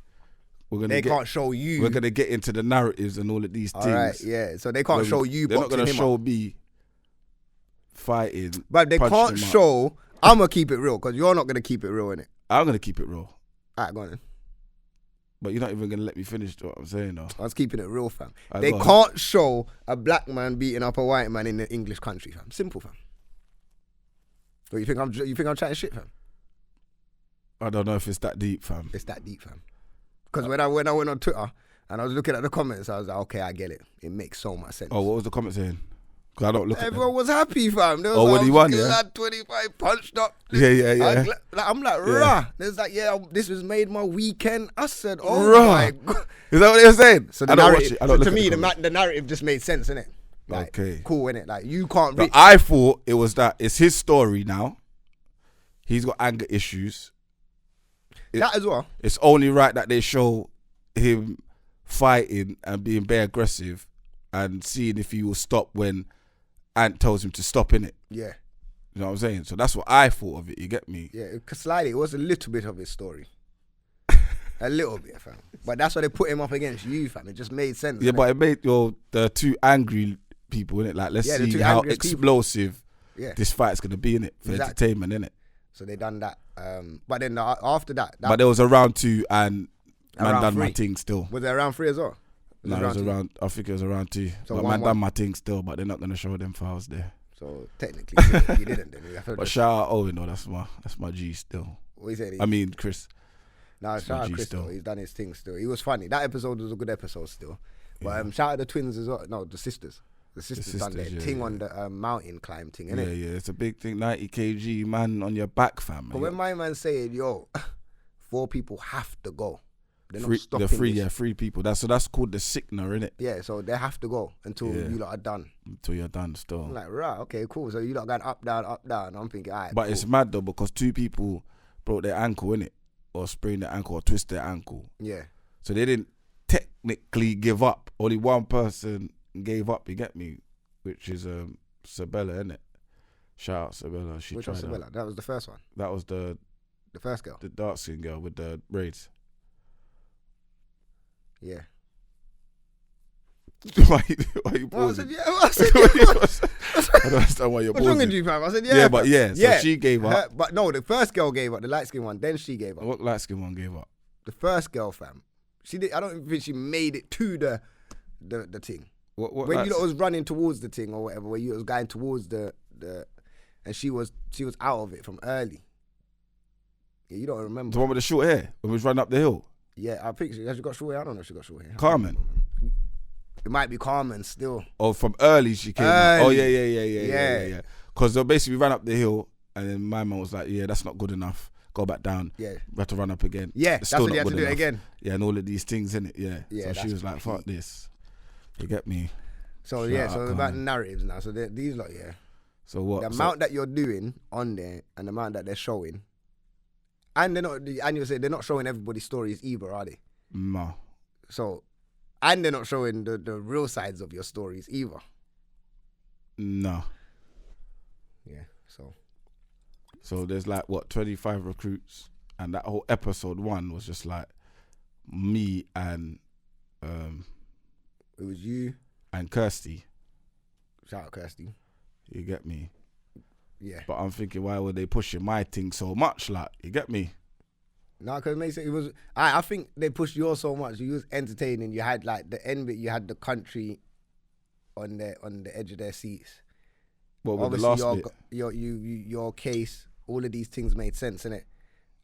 They can't show you. We're gonna get into the narratives and all of these things. All right, yeah. So they can't show you. They're not boxing gonna him show up. me fighting. But they punching can't him up. show. I'm gonna keep it real because you're not gonna keep it real, innit? I'm gonna keep it real. Alright, go on then. But you're not even gonna let me finish what I'm saying, though. I was keeping it real, fam. Alright, They go on. can't show a black man beating up a white man in the English country, fam. Simple, fam. What, you think I'm chatting shit, fam? I don't know if it's that deep, fam. It's that deep, fam. Because when I went on Twitter and I was looking at the comments, I was like, okay, I get it. It makes so much sense. Oh, what was the comment saying? Because I don't look at them. Everyone was happy, fam. There was Oh, when he won, this yeah? lad 25 punched up. Yeah. I'm like, Yeah. rah. There's like, yeah, this was made my weekend. I said, oh Rah. my God. Is that what they were saying? So I don't watch narrative, it. I don't to look me, at the comments. the narrative just made sense, innit? Like, Okay. cool, innit? Like, you can't But reach. I thought it was that it's his story now. He's got anger issues. That as well. It's only right that they show him fighting and being very aggressive and seeing if he will stop when Ant tells him to stop, innit? Yeah. You know what I'm saying? So that's what I thought of it. You get me? Yeah, slightly. It was a little bit of his story. A little bit, fam. But that's why they put him up against you, fam. It just made sense. Yeah, innit? but it made the two angry people, innit? Like, let's Yeah, the see two how angriest people. explosive Yeah. this fight's going to be, innit? For Exactly. entertainment, innit? So they done that. But then after that But there was a round 2 and man Around done my 3. thing still. was there round 3 as well? No, it was 2? around. I think it was around 2. So but 1-1. man done my thing still. But they're not gonna show them files there. So technically, you didn't. Then. But shout out Owen, though. That's my G still. What he said? I mean Chris. No, That's shout my out G Chris still. though. He's done his thing still. He was funny. That episode was a good episode still. But shout out the twins as well. No, the sisters. The sisters done their sisters, thing yeah. on the mountain climb thing, Yeah, innit? yeah. It's a big thing. 90 kg man on your back, fam. But when my man said, "Yo, 4 people have to go," they're free, not stopping. the free, this. yeah, 3 people. That's called the sickener, innit? Yeah, so they have to go until Yeah. you lot are done. Until you're done still. I'm like, right, okay, cool. So you lot going up, down, up, down. I'm thinking, alright. But cool. it's mad though because 2 people broke their ankle, innit? Or sprained their ankle or twist their ankle. Yeah. So they didn't technically give up. Only one person gave up, you get me? Which is Sabella, innit? Shout out Sabella. She Which tried was out. Sabella? That was the first one. That was the first girl. dark skin girl with the braids. Yeah. why you Well, I pausing? said, yeah. I said, Why you yeah. pausing? I don't understand why you're What's wrong with pausing. you, fam? I said, yeah. Yeah, but yeah, so yeah. she gave up. But no, the first girl gave up. The light skin one. Then she gave up. What light skin one gave up? The first girl, fam. She did. I don't even think she made it to the thing. What When light you lot was running towards the thing or whatever, where you was going towards the and she was out of it from early. Yeah, you don't remember. the one with the short hair when we was running up the hill? Yeah, I think she has got short hair. I don't know if she got short hair. Carmen. It might be Carmen still. Oh, from early she came out. Oh, yeah. Because they basically ran up the hill, and then my man was like, yeah, that's not good enough. Go back down. Yeah. We have to run up again. Yeah, It's that's still what not you had to good do it enough. again. Yeah, and all of these things, innit? Yeah. Yeah, So she was like, fuck this. You get me? So, Shout yeah, out so Carmen. about the narratives now. So these lot, yeah. So what? The amount that you're doing on there and the amount that they're showing, and you say they're not showing everybody's stories either, are they? No. So, and they're not showing the real sides of your stories either. No. Yeah, So there's like, 25 recruits, and that whole episode 1 was just like me and it was you. and Kirsty. Shout out Kirsty. You get me? Yeah. But I'm thinking, why were they pushing my thing so much? Like, you get me? No, because it was. I think they pushed yours so much. You was entertaining. You had like the end bit. You had the country on the edge of their seats. What with the last bit? Your case. All of these things made sense, innit?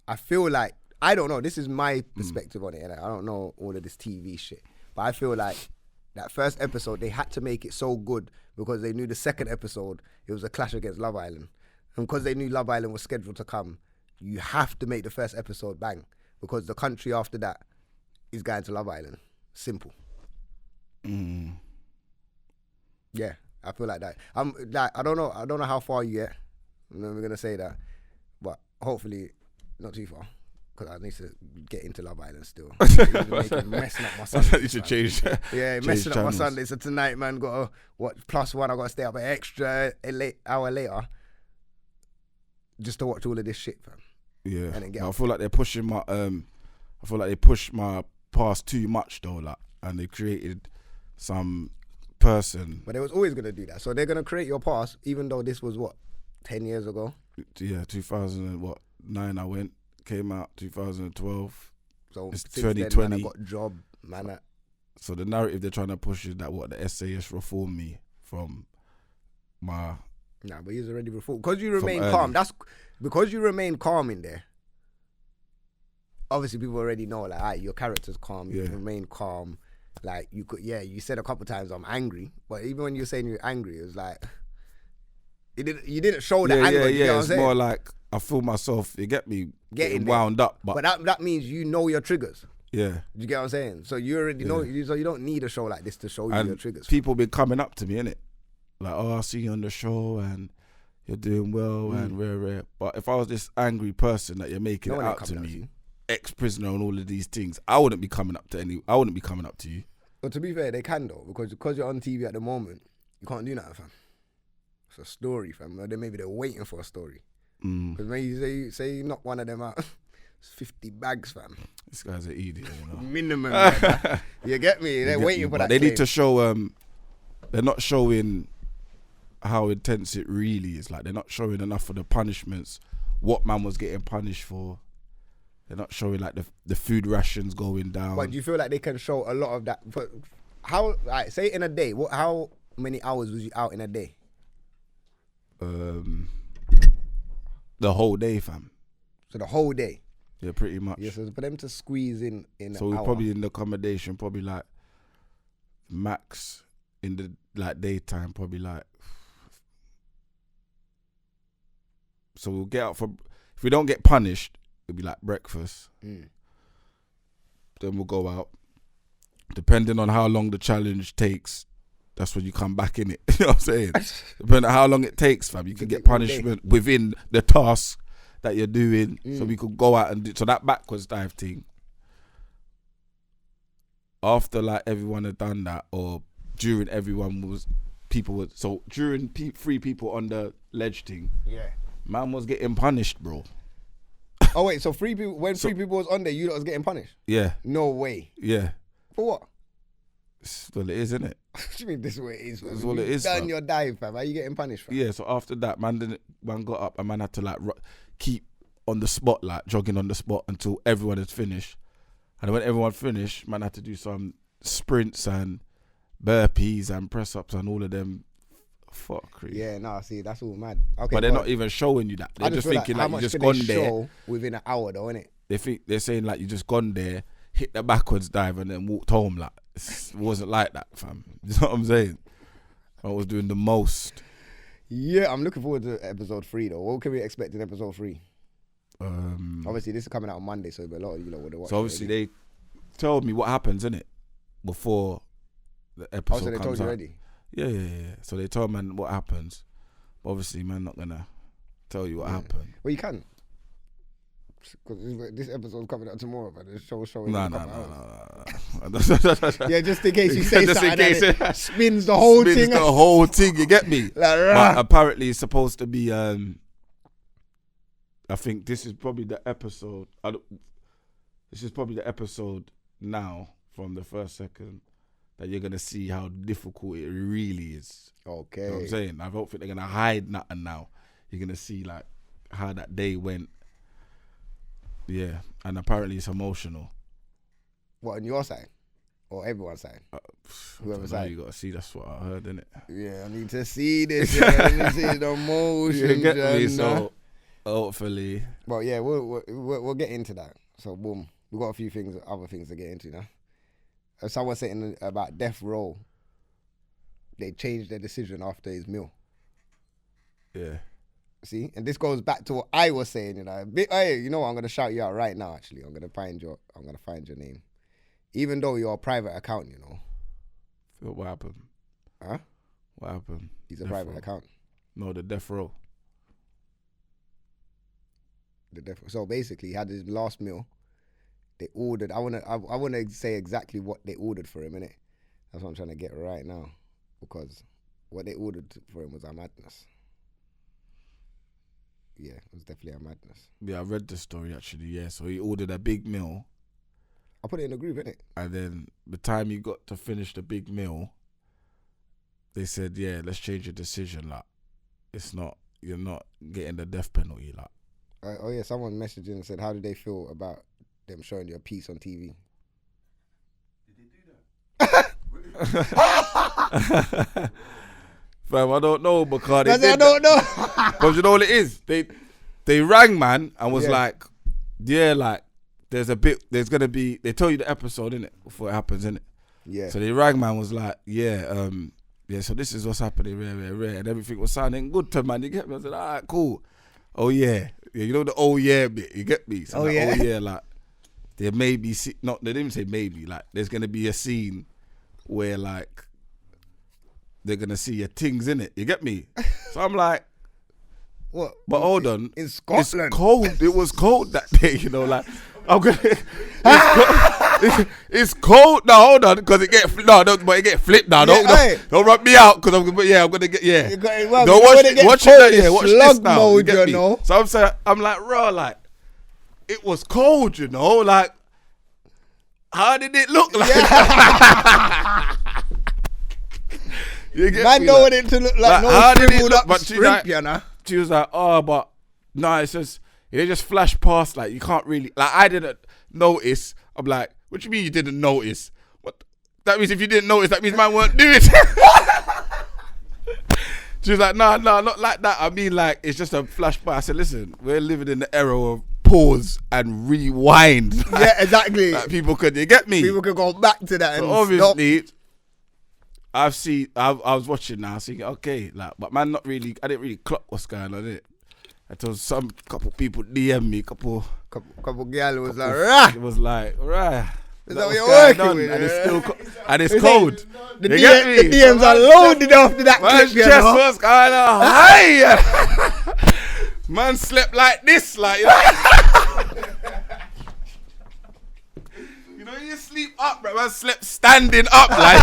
I feel like, I don't know. This is my perspective on it, and I don't know all of this TV shit. But I feel like that first episode, they had to make it so good because they knew the second episode, it was a clash against Love Island. And because they knew Love Island was scheduled to come, you have to make the first episode bang because the country after that is going to Love Island. Simple. Yeah, I feel like that. I'm like, I don't know how far you get. I'm never gonna say that, but hopefully not too far. Because I need to get into Love Island still. Messing up my Sundays. You should change. Yeah, change messing up channels. my Sundays. So tonight, man, got to watch +1. I got to stay up an extra hour later just to watch all of this shit, fam. Yeah, And then get I off. feel like they're pushing my. I feel like they pushed my past too much though, like, and they created some person. But they was always gonna do that. So they're gonna create your past, even though this was 10 years ago. Yeah, 2009 I went, came out 2012. So It's since then, 2020. man, I got job, man. So the narrative they're trying to push is that the SAS reformed me from my. Nah, but he's already reformed. Because you remain early. calm. That's because you remain calm in there. Obviously, people already know, like, alright, your character's calm. You Yeah. remain calm. Like, you could, yeah, you said a couple times, I'm angry. But even when you're saying you're angry, it was like, you didn't show the anger. You know what I'm It's saying? more like I feel myself. You get me Getting getting there. wound up, but that means you know your triggers. yeah. You get what I'm saying? So you already know, so you don't need a show like this to show you your And triggers. people been coming up to me, innit? Like, oh, I see you on the show and you're doing well and rare. But if I was this angry person that you're making No it one ain't out to coming up to me, you. ex-prisoner and all of these things, I wouldn't be coming up to you. But to be fair, they can though, because you're on TV at the moment, you can't do nothing, fam. It's a story, fam. Or maybe they're waiting for a story. Because when you say you knock one of them out, it's 50 bags, fam. This guy's an idiot, you know. Minimum. Man. You get me? They're waiting for that. They need claim. to show. They're not showing how intense it really is. Like, they're not showing enough of the punishments. What man was getting punished for. They're not showing like the food rations going down. But do you feel like they can show a lot of that? But how? Like, say in a day, how many hours was you out in a day? The whole day, fam. So the whole day. Yeah, pretty much. Yes, so for them to squeeze in So an we're hour. probably in the accommodation, probably like max in the like daytime, probably like. So we'll get out for, if we don't get punished, it'll be like breakfast. Then we'll go out. Depending on how long the challenge takes, that's when you come back in it. You know what I'm saying? Depending on how long it takes, fam, you can get punishment within the task that you're doing. So we could go out and do, so that backwards dive thing. After like everyone had done that, or during so during 3 people on the ledge thing, Yeah. man was getting punished, bro. Oh wait, so 3 people, when 3 people was on there, you lot was getting punished? Yeah, No way. yeah. For what? Well, it is, isn't it? What do you mean this is what it is? That's what it is, Done fam. your dive, fam. How you getting punished, fam? Yeah, so after that, man got up and man had to like keep on the spot, like jogging on the spot until everyone had finished. And when everyone finished, man had to do some sprints and burpees and press ups and all of them. Fuck, crazy. Yeah, no, see, that's all mad. Okay, But they're not even showing you that. They're just feel thinking how like you much just can gone they there. show within an hour, though, innit? They're saying like you just gone there, hit the backwards dive and then walked home. Like, it wasn't like that, fam. You know what I'm saying? I was doing the most. Yeah, I'm looking forward to episode 3 though. What can we expect in episode 3? Obviously, this is coming out on Monday, so a lot of you would have watched. So obviously they told me what happens, innit? Before the episode so they comes told you out. already? Yeah. So they told man what happens. But obviously, man, not gonna tell you what happened. Well, you can. Because this episode's coming out tomorrow, but the show's showing. No. Yeah, just in case you say Just in something case and it spins the whole thing. The whole thing, you get me? But apparently it's supposed to be, I think this is probably the episode. This is probably the episode now from the first second that you're going to see how difficult it really is. Okay. You know what I'm saying? I don't think they're going to hide nothing now. You're going to see like how that day went. Yeah, and apparently it's emotional. What, on your side? Or everyone's side? Whoever's side? You got to see, that's what I heard, innit? Yeah, I need to see this. I need to see the emotion. You get me? So, hopefully. Well, yeah, we'll get into that. So, boom. We've got a few other things to get into now. Someone saying about Death Row, they changed their decision after his meal. Yeah. See, and this goes back to what I was saying. Hey, you know what? I'm gonna shout you out right now. Actually, I'm gonna find your name, even though you're a private account. You know. What happened? Huh? What happened? He's a private account. No, the Death Row. So basically, he had his last meal. They ordered. I wanna say exactly what they ordered for him, innit? That's what I'm trying to get right now, because what they ordered for him was a madness. Yeah, it was definitely a madness. Yeah, I read the story actually, yeah. So he ordered a big meal. I put it in the group, innit? And then the time he got to finish the big meal, they said, yeah, let's change your decision. Like, you're not getting the death penalty. Like, oh yeah, someone messaged in and said, how did they feel about them showing you a piece on TV? Did they do that? Fam, I don't know because I don't know. Because you know what it is? They rang man and was like, yeah, like there's gonna be, they tell you the episode, innit, before it happens, innit? Yeah. So the rang man was like, yeah, so this is what's happening, rare, and everything was sounding good to man. You get me? I said, all right, cool. Oh yeah, you know the oh yeah bit. You get me? So like, oh yeah, like there may be they didn't even say maybe, like there's gonna be a scene where like they're gonna see your things in it. You get me? So I'm like, what? But hold on, in Scotland, it's cold. It was cold that day, you know. Like I'm gonna, it's cold. No, hold on, because it get flipped now. Don't rub me out, because I'm gonna get Don't watch it. Watch this now. Mode, you know. So I'm saying, I'm like, raw, like it was cold, you know. Like, how did it look like? Man don't want it to look like no shriveled up shrimp, you know. She was like, oh, but no, it's just, they just flashed past, like, you can't really, like, I didn't notice. I'm like, what do you mean you didn't notice? What? That means if you didn't notice, that means man weren't doing it. She was like, no, not like that. I mean, like, it's just a flash by. I said, listen, we're living in the era of pause and rewind. Like, yeah, exactly. Like, people could, you get me? People could go back to that and obviously, stop. I was watching now, thinking, okay, like, but man, I didn't really clock what's going on, innit? Until couple people DM me, couple girl was like, rah! It was like, rah. Is that what you're working with? And it's still and it's cold. The DMs are loaded after that man's clip, chest was kind of high. Man slept like this, like, you know, you sleep up, bro. Man slept standing up, like.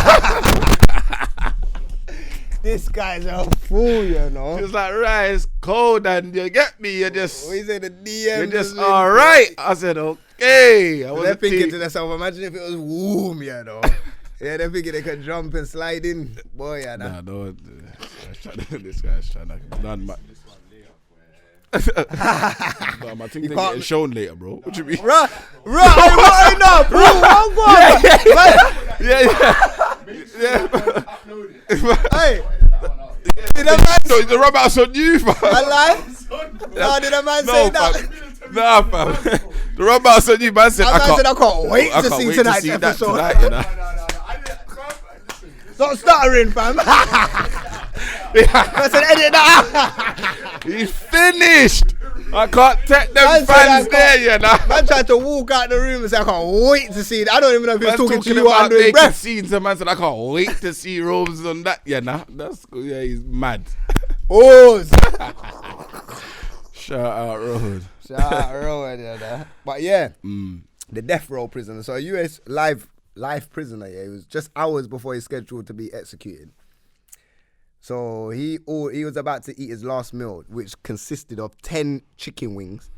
This guy's a fool, you know. He was like, right, it's cold, and you get me. You're just. What you say, the DMs? You're just all right. I said, okay. They're thinking to themselves, imagine if it was warm, you know. Yeah, they're thinking they could jump and slide in. Boy, yeah. Nah, no. This guy's trying to. No, my thing's getting shown later, bro. What you mean? Right now, bro. Yeah. Hey. Did a man say the rub-out's on you, fam? I lie? No, did a man say that? Nah, fam. The The run bounce on you, man. Said, I can't wait to see tonight's that episode. tonight, you know? Stop stuttering, fam. I said, edit that. He's finished. I can't take them Man said fans there, you know. Man tried to walk out the room and say, I can't wait to see it. I don't even know if he was Man's talking to you or about under his making breath. scenes, and man said, I can't wait to see Robes on that, you know. That's cool. Yeah, he's mad. Pause. Shout out, Road. Shout out, Rowan, yeah. But yeah, the death row prisoner. So a US live prisoner, yeah, it was just hours before he's scheduled to be executed. So he was about to eat his last meal, which consisted of 10 chicken wings,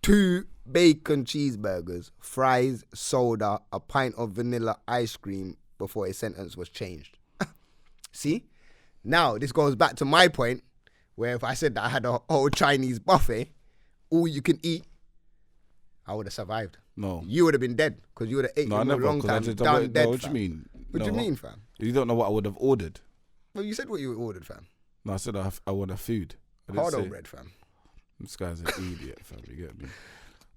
2 bacon cheeseburgers, fries, soda, a pint of vanilla ice cream before his sentence was changed. See? Now, this goes back to my point, where if I said that I had a whole Chinese buffet, all you can eat, I would have survived. No. You would have been dead, because you would have ate No, I a never, long time, done dead, what do you fam. mean? What do you mean, fam? You don't know what I would have ordered. Well, you said what you ordered, fam. No, I said I want a food. I didn't Hardo say- bread, fam. This guy's an idiot, fam. You get me?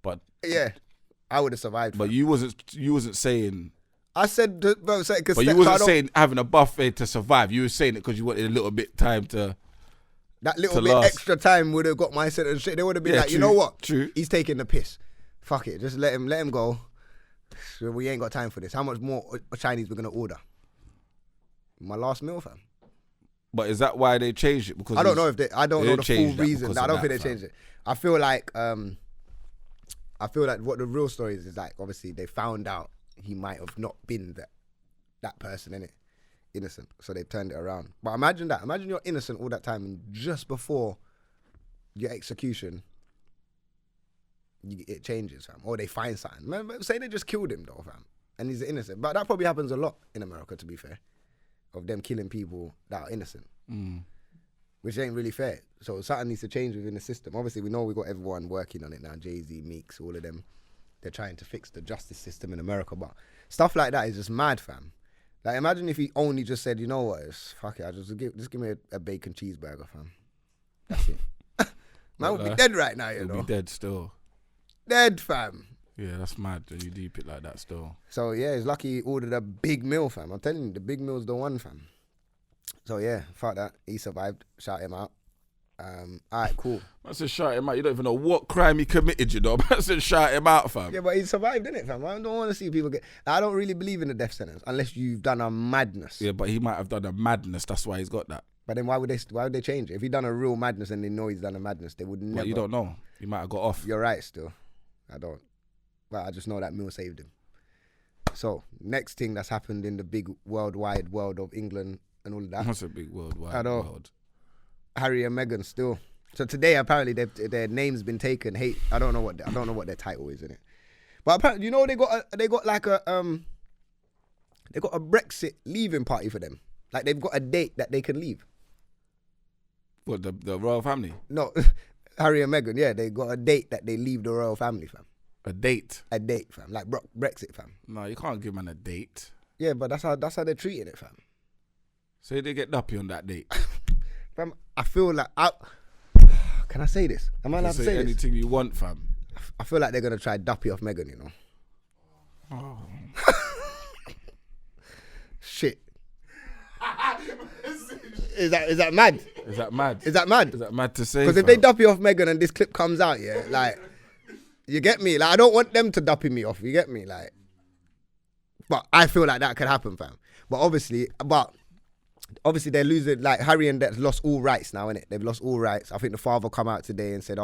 But Yeah, I would have survived. but fam. you wasn't saying. I said, bro, say, But you wasn't saying having a buffet to survive. You were saying it because you wanted a little bit time to. that little to bit last. extra time would have got my sentence straight. They would have been Yeah, like, you true, know what? true. He's taking the piss. Fuck it, just let him go. We ain't got time for this. How much more Chinese we're gonna order? My last meal, fam. But is that why they changed it? Because I don't know if they. I don't they know the full changed that reason. because I of don't that, think they fam. changed it. I feel like what the real story is like. Obviously, they found out he might have not been that person, innit? Innocent. So they turned it around. But imagine that. Imagine you're innocent all that time, and just before your execution, it changes, fam. Or they find something. Man, say they just killed him though, fam, and he's innocent. But that probably happens a lot in America, to be fair, of them killing people that are innocent. Which ain't really fair. So something needs to change within the system. Obviously, we know we got everyone working on it now. Jay-Z, Meeks, all of them. They're trying to fix the justice system in America. But stuff like that is just mad, fam. Like, imagine if he only just said, you know what, fuck it, just give me a bacon cheeseburger, fam. That's it. Man would be dead right now, you know. He'll be dead still. Dead, fam. Yeah, that's mad. That you deep it like that still. So, yeah, it's lucky he ordered a big meal, fam. I'm telling you, the big meal's the one, fam. So, yeah, fuck that. He survived. Shout him out. All right, cool. Man said shout him out. You don't even know what crime he committed, you know. Man said shout him out, fam. Yeah, but he survived, didn't it, fam? I don't want to see people get... I don't really believe in the death sentence unless you've done a madness. Yeah, but he might have done a madness. That's why he's got that. But then why would they change it? If he done a real madness and they know he's done a madness, they would never... But you don't know. He might have got off. You're right still. I don't. But I just know that meal saved him. So, next thing that's happened in the big worldwide world of England and all of that. That's a big worldwide I know. world. Harry Harry and Meghan still. So today apparently their name's been taken. I don't know what their title is in it. But apparently, you know, they got a Brexit leaving party for them. Like they've got a date that they can leave. What, the royal family? No, Harry and Meghan, yeah, they got a date that they leave the royal family, fam. A date? A date, fam. Like Brexit, fam. No, you can't give man a date. Yeah, but that's how they're treating it, fam. Say they get duppy on that date. Fam, I feel like can I say this? Am I allowed to say this? anything you want, fam. I feel like they're gonna try duppy off Meghan, you know. Oh. Shit. Is that mad? Is that mad? Is that mad? Is that mad to say? Because if they duppy off Meghan and this clip comes out, yeah, like, you get me? Like, I don't want them to duppy me off, you get me? Like, but I feel like that could happen, fam. But obviously they're losing, like, Harry and Deb's lost all rights now, innit? They've lost all rights. I think the father come out today and said,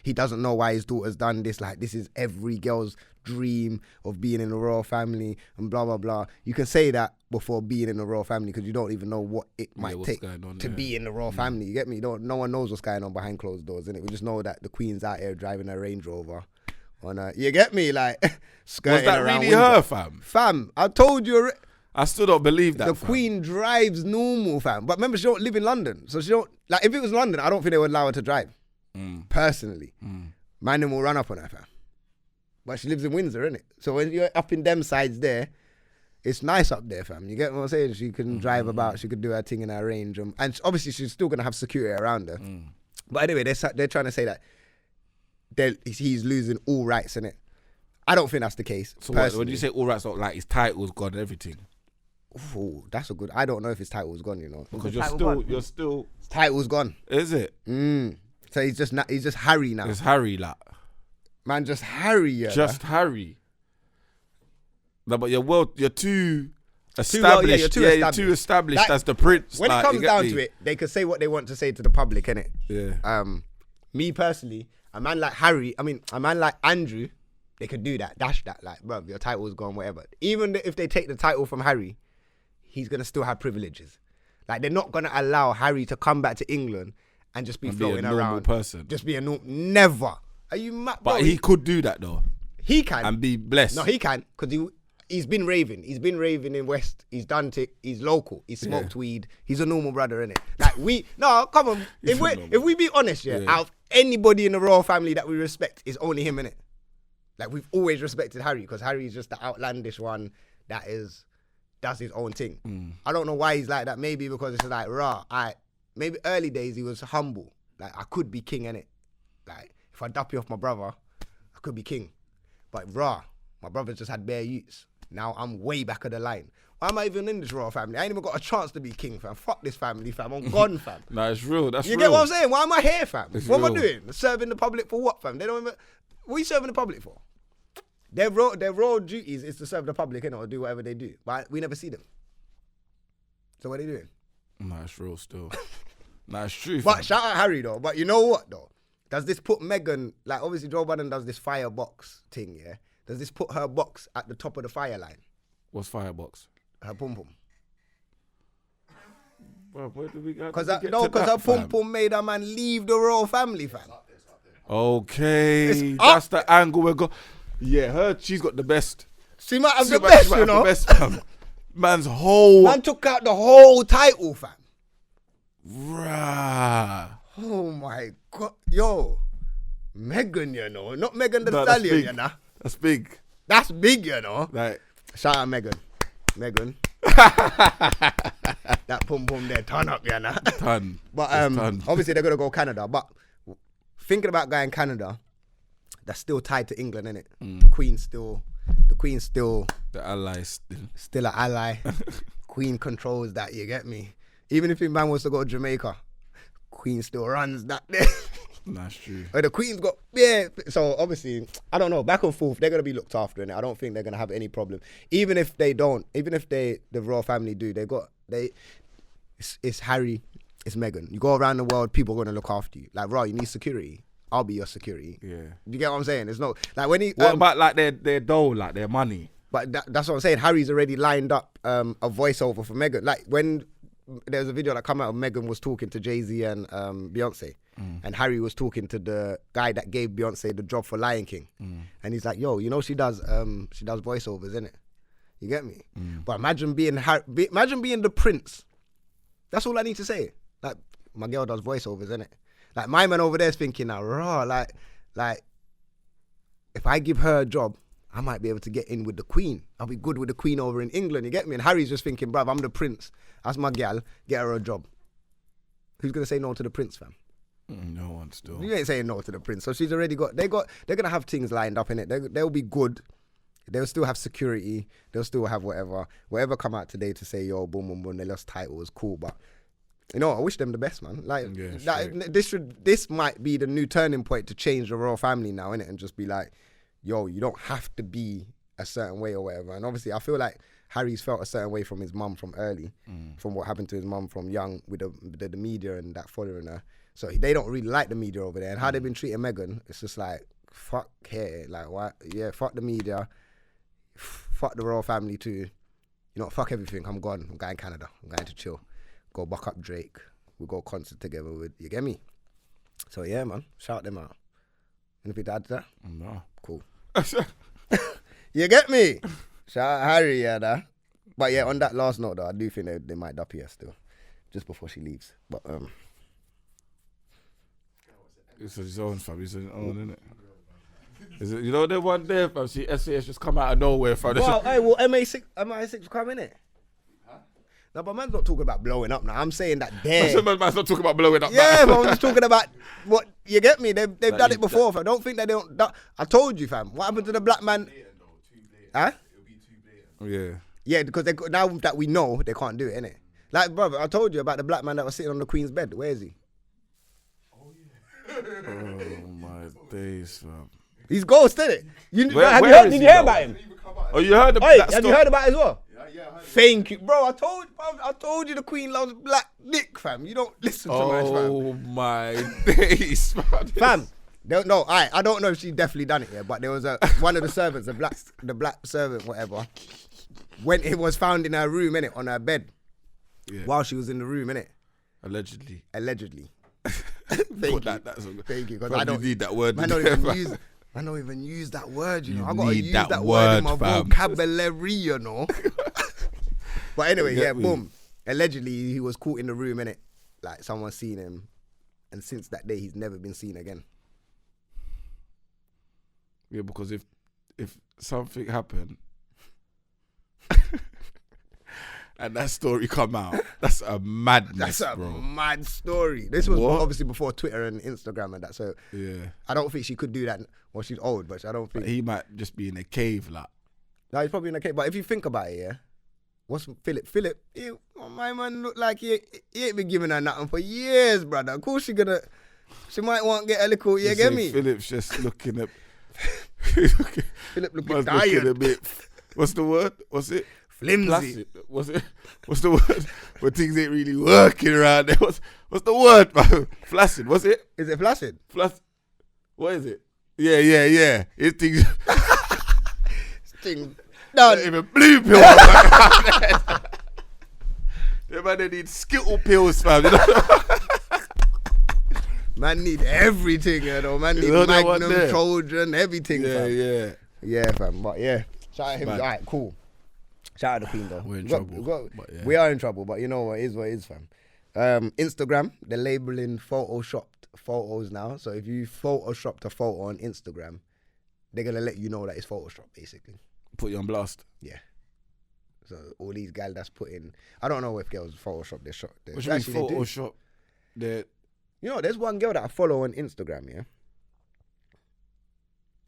he doesn't know why his daughter's done this. Like, this is every girl's dream of being in a royal family and blah, blah, blah. You can say that before being in a royal family because you don't even know what it might take to be in the royal family. You get me? No one knows what's going on behind closed doors, innit? We just know that the Queen's out here driving a Range Rover. You get me? Like, skirting Was that around really Windsor. her, fam? Fam, I told you already. I still don't believe that, The fam. Queen drives normal, fam. But remember, she don't live in London. So she don't... Like, if it was London, I don't think they would allow her to drive. Personally. Man, them will run up on her, fam. But she lives in Windsor, innit? So when you're up in them sides there, it's nice up there, fam. You get what I'm saying? She can drive about. She could do her thing in her range. And obviously, she's still going to have security around her. But anyway, they're trying to say that he's losing all rights, innit? I don't think that's the case. So what, when you say all rights, like his title's gone, and everything. Ooh, that's a good. I don't know if his title's gone. Because you're still. His title's gone. Is it? So he's just Harry now. It's Harry, like. Man, just Harry. Yeah. Just Harry. No, but you're too established. You're too established as the prince. When it comes down to it, they could say what they want to say to the public, innit? Yeah. Me personally, a man like a man like Andrew, they could do that, dash that, like, bro, your title's gone, whatever. Even if they take the title from Harry, he's gonna still have privileges. Like, they're not gonna allow Harry to come back to England and just be floating around. Person. Just be a normal. Never. Are you mad? But he could do that though. He can and be blessed. No, he can, because he's been raving. He's been raving in West. He's done he's local. He's smoked weed. He's a normal brother, innit? Like come on. If we be honest, out of anybody in the royal family that we respect, is only him, innit? Like, we've always respected Harry, because Harry's just the outlandish one that does his own thing. I don't know why he's like that. Maybe because it's like, maybe early days he was humble. Like, I could be king, innit? Like, if I duppy off my brother, I could be king. But my brother just had bare youths. Now I'm way back of the line. Why am I even in this royal family? I ain't even got a chance to be king, fam. Fuck this family, fam. I'm gone, fam. Nah, it's real. You get what I'm saying? Why am I here, fam? What am I doing? Serving the public for what, fam? They don't even... What are you serving the public for? Their role duties is to serve the public, or do whatever they do. But we never see them. So what are they doing? Nah, it's real still. Nah, it's true. But shout out Harry, though. But you know what, though? Does this put Meghan... Like, obviously, Joe Biden does this firebox thing, yeah? Does this put her box at the top of the fire line? What's firebox? Her pum-pum. Bro, where do we go? Because her pum-pum made her man leave the royal family, fam. Okay, that's the angle we're going. Yeah, she's got the best. She might have the best, you know. The best, fam. Man took out the whole title, fam. Rah. Oh my God. Yo. Meghan, you know. Not Meghan the Stallion, you know. That's big. That's big, you know. Like, shout out Meghan. That pum-pum there, turn up, you know. Ton. But obviously they're going to go Canada. But thinking about going Canada, that's still tied to England, innit? The Queen's still the ally still an ally. Queen controls that, you get me? Even if your man wants to go to Jamaica, Queen still runs that there. That's true. The Queen's got, so obviously, I don't know, back and forth, they're going to be looked after, innit? I don't think they're going to have any problem. Even if the royal family do, it's Harry, it's Meghan. You go around the world, people are going to look after you. Like, you need security. I'll be your security. Yeah. You get what I'm saying? There's no, like, when he... What about, like, their dough, like, their money? But that's what I'm saying. Harry's already lined up a voiceover for Meghan. Like, when there was a video that came out of Meghan was talking to Jay-Z and Beyonce, and Harry was talking to the guy that gave Beyonce the job for Lion King, and he's like, yo, you know, she does voiceovers, innit? You get me? But imagine being the prince. That's all I need to say. Like, my girl does voiceovers, innit? Like, my man over there is thinking now, like, if I give her a job, I might be able to get in with the Queen. I'll be good with the Queen over in England, you get me? And Harry's just thinking, bruv, I'm the prince. That's my gal. Get her a job. Who's going to say no to the prince, fam? No one still. You ain't saying no to the prince. So she's already they're going to have things lined up in it. They'll be good. They'll still have security. They'll still have whatever come out today to say, yo, boom, boom, boom, they lost title was cool. But, you know, I wish them the best, man. Like, this might be the new turning point to change the royal family now, innit? And just be like, yo, you don't have to be a certain way or whatever. And obviously, I feel like Harry's felt a certain way from his mum from early, from what happened to his mum from young with the media and that following her. So they don't really like the media over there. And how they've been treating Meghan, it's just like, fuck here. Like, what? Yeah, fuck the media. Fuck the royal family too. You know, fuck everything. I'm gone. I'm going to Canada. I'm going to chill. Go buck up Drake. We'll go concert together with, you get me? So yeah, man. Shout them out. Anything to add to that? No. Cool. You get me? Shout out Harry, yeah, nah. But yeah, on that last note though, I do think they might dup her still. Just before she leaves. But it's his own, fam. It's his own, isn't it? Is it, you know, the one there, fam. See, SAS just come out of nowhere, fam. Wow, hey, well, MI6 come in it. Huh? No, but man's not talking about blowing up now. I'm saying that Man's not talking about blowing up. Yeah, but I'm just talking about what you get me. They've Like done it before, fam. Don't think that they don't. I told you, fam. What happened to the black man? Huh? It'll be too blatant. Yeah. Yeah, because now that we know, they can't do it, innit? Like, brother, I told you about the black man that was sitting on the Queen's bed. Where is he? Oh my days, fam. He's ghost, innit? Did you Where hear is he, about him? Oh, you heard about Hey, that have you story? heard about it as well? Yeah, I heard Thank you, bro. I told you the Queen loves black dick, fam. You don't listen to much, fam. Oh my days, fam. Fam, no, I don't know if she definitely done it yet, but there was one of the servants, the black servant, whatever, when it was found in her room, innit, on her bed, while she was in the room, innit, Allegedly. Thank you. That's Thank you, because Probably I don't need that word. I don't there, even fam. use. I don't even use that word, you know. You I gotta need use that that word in my word, fam. vocabulary, you know. But anyway, You yeah, get me? boom. Allegedly, he was caught in the room, innit? Like someone seen him, and since that day, he's never been seen again. Yeah, because if something happened and that story come out, that's a madness, That's a bro. mad story. This was What? obviously before Twitter and Instagram and that, so Yeah. I don't think she could do that. Well, she's old, but I don't think. But he might just be in a cave, like. No, he's probably in a cave. But if you think about it, yeah, what's Philip? Philip, my man look like he ain't been giving her nothing for years, brother. Of course she might want to get a little, you get me? Philip's just looking at. Philip looking Man's tired. looking a bit. What's the word? What's it? Flimsy. Placid. What's the word? When things ain't really working around there. What's the word, man? Flaccid. What's it? Is it flaccid? What is it? Yeah. His things. Thing Not done. even blue pills. They man, they need Skittle pills, fam. You know? Man need everything, you know. Man need know that one Magnum, there? Trojan, everything, fam. Yeah. Yeah, fam. But yeah, shout out him. Man. All right, cool. Shout out the Queen though. We're in We got- trouble, we got- but yeah. We are in trouble, but you know what it is, fam. Instagram, they're labeling photoshopped photos now. So if you photoshopped a photo on Instagram, they're gonna let you know that it's photoshopped, basically. Put you on blast. Yeah. So all these guys that's putting, I don't know if girls Photoshop their shot. What do you mean Actually, they do. Photoshop? They're You know, there's one girl that I follow on Instagram, yeah.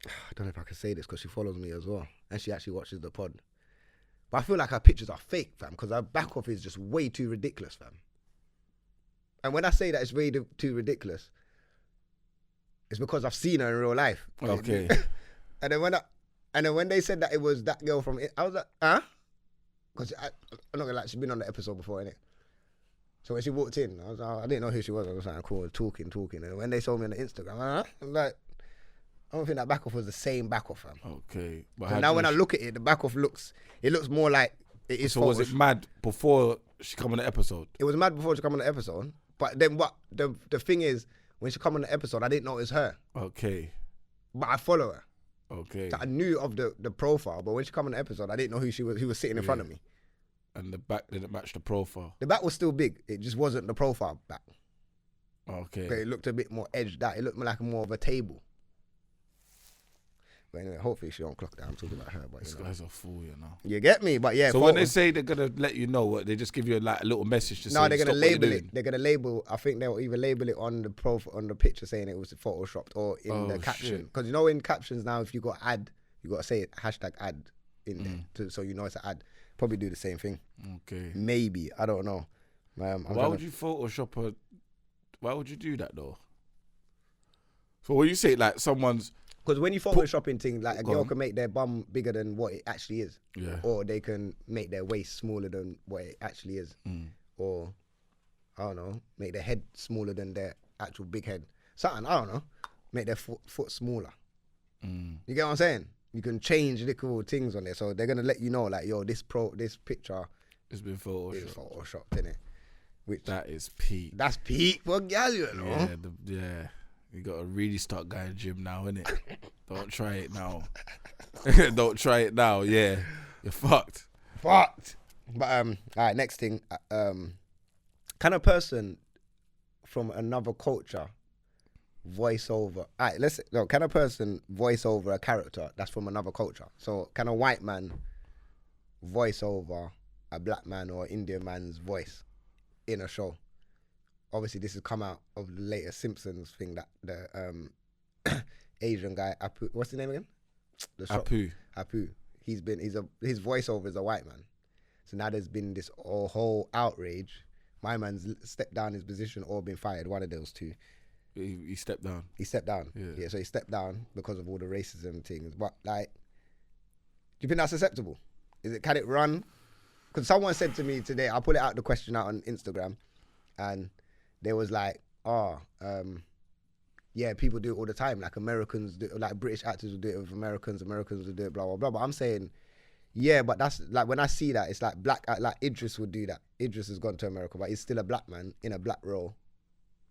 I don't know if I can say this because she follows me as well, and she actually watches the pod. But I feel like her pictures are fake, fam, because her back off is just way too ridiculous, fam. And when I say that it's way too ridiculous, it's because I've seen her in real life. okay. And then when they said that it was that girl from it, I was like, huh? Because I'm not gonna lie, she's been on the episode before, innit? So when she walked in, I didn't know who she was. I was like, cool, talking. And when they saw me on the Instagram, I'm like, I don't think that back off was the same back off, fam. Okay. But So how now do when I you- look at it, the back off looks more like it is. So was it mad before she come on the episode? It was mad before she come on the episode. But then what? The thing is, when she come on the episode, I didn't know it was her. Okay. But I follow her. Okay. So I knew of the profile, but when she come on the episode, I didn't know who was sitting in front of me. And the back didn't match the profile. The back was still big. It just wasn't the profile back. Okay. But it looked a bit more edged out. It looked like more of a table. But anyway, hopefully she don't clock that. I'm talking about her. But This you know. guy's a fool, you know. You get me? But yeah. So when they say they're gonna let you know, what they just give you like a little message to say. no, they're gonna stop what you're label doing. it. They're gonna label. I think they'll either label it on the profile, on the picture saying it was photoshopped, or in the caption. shit. Because you know, in captions now, if you got ad, you got to say it, #ad in there, so you know it's an ad. Probably do the same thing. Okay. Maybe, I don't know. Why would you Photoshop a? Why would you do that though? So when you say like someone's Because when you photoshopping things, like a Go girl on. can make their bum bigger than what it actually is. Yeah. Or they can make their waist smaller than what it actually is. Or, I don't know, make their head smaller than their actual big head. Something, I don't know. Make their foot smaller. You get what I'm saying? You can change little things on there. So they're going to let you know, like, yo, this picture it's been is Photoshopped. photoshopped, innit? Which, That is peak. that's peak for gal, you know? Yeah. You gotta really start going gym now, innit? Don't try it now. Don't try it now. Yeah, you're fucked. Fucked. But all right, next thing. Can a person from another culture voice over? All right, can a person voice over a character that's from another culture? So can a white man voice over a black man or Indian man's voice in a show. Obviously, this has come out of the latest Simpsons thing that the Asian guy, Apu, what's his name again? Apu. His voiceover is a white man. So now there's been this whole outrage. My man's stepped down his position or been fired, one of those two. He stepped down. He stepped down. Yeah, so he stepped down because of all the racism things. But like, do you think that's acceptable? Can it run? Because someone said to me today, I put the question out on Instagram, and they was like, yeah, people do it all the time. Like Americans do, like British actors will do it with Americans will do it, blah, blah, blah. But I'm saying, yeah, but that's like, when I see that, it's like like Idris would do that. Idris has gone to America, but he's still a black man in a black role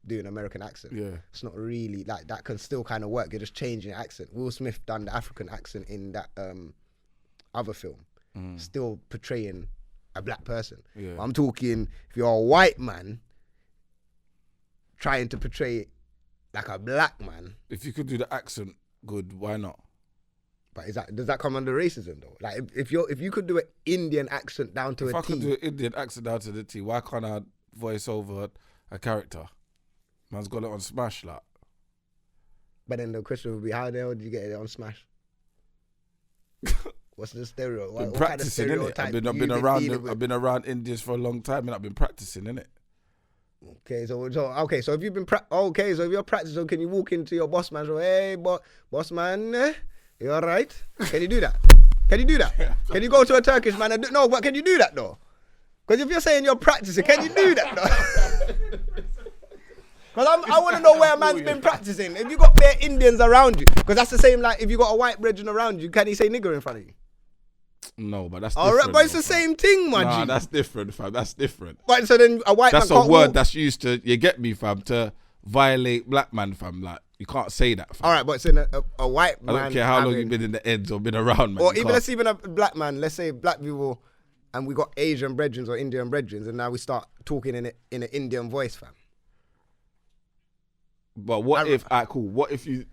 doing American accent. Yeah. It's not really, like, that can still kind of work. You're just changing the accent. Will Smith done the African accent in that other film, still portraying a black person. Yeah. I'm talking, if you're a white man trying to portray like a black man. If you could do the accent good, why not? But does that come under racism though? Like if you could do an Indian accent down to a T. If I could do an Indian accent down to the T, why can't I voice over a character? Man's got it on Smash, like. But then the question would be, how the hell did you get it on Smash? What's the stereo? Been practicing, innit? I've been around Indians for a long time, and I've been practicing, innit? Okay, so if you've been so if you're practicing, can you walk into your boss man and say, hey, boss man, you all right? Can you do that? Can you do that? Can you go to a Turkish man and do, no, but can you do that though? Because if you're saying you're practicing, can you do that though? Because I want to know where a man's been practicing. If you got bare Indians around you, because that's the same like if you got a white brethren around you, can he say nigger in front of you? No, but that's different. All right, but it's the same thing, man. Nah, that's different, fam. That's different. But so then a white man can't That's a word that's used to, you get me, fam, to violate black man, fam. Like, you can't say that, fam. All right, but so a white man. I don't care how long you've been in the ends or been around, man. Or let's even a black man, let's say black people, and we got Asian brethren or Indian brethren, and now we start talking in an Indian voice, fam. But what if you,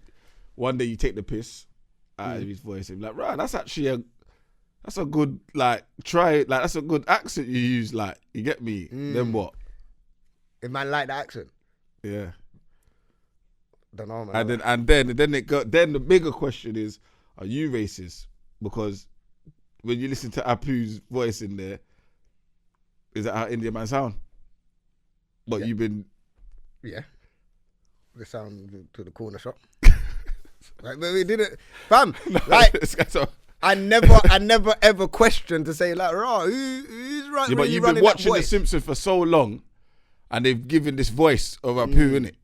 one day you take the piss out of his voice and be like, right, that's actually that's a good, like, try, like, that's a good accent you use, like, you get me? Then what? If man like the accent? Yeah. Don't know, man. And then the bigger question is, are you racist? Because when you listen to Apu's voice in there, is that how Indian man sound? But you've been... Yeah. They sound to the corner shop. Like, but we didn't... Fam, like... I never ever questioned to say like, raw, who's right? Yeah, but you've been watching The Simpsons for so long, and they've given this voice of Apu, innit?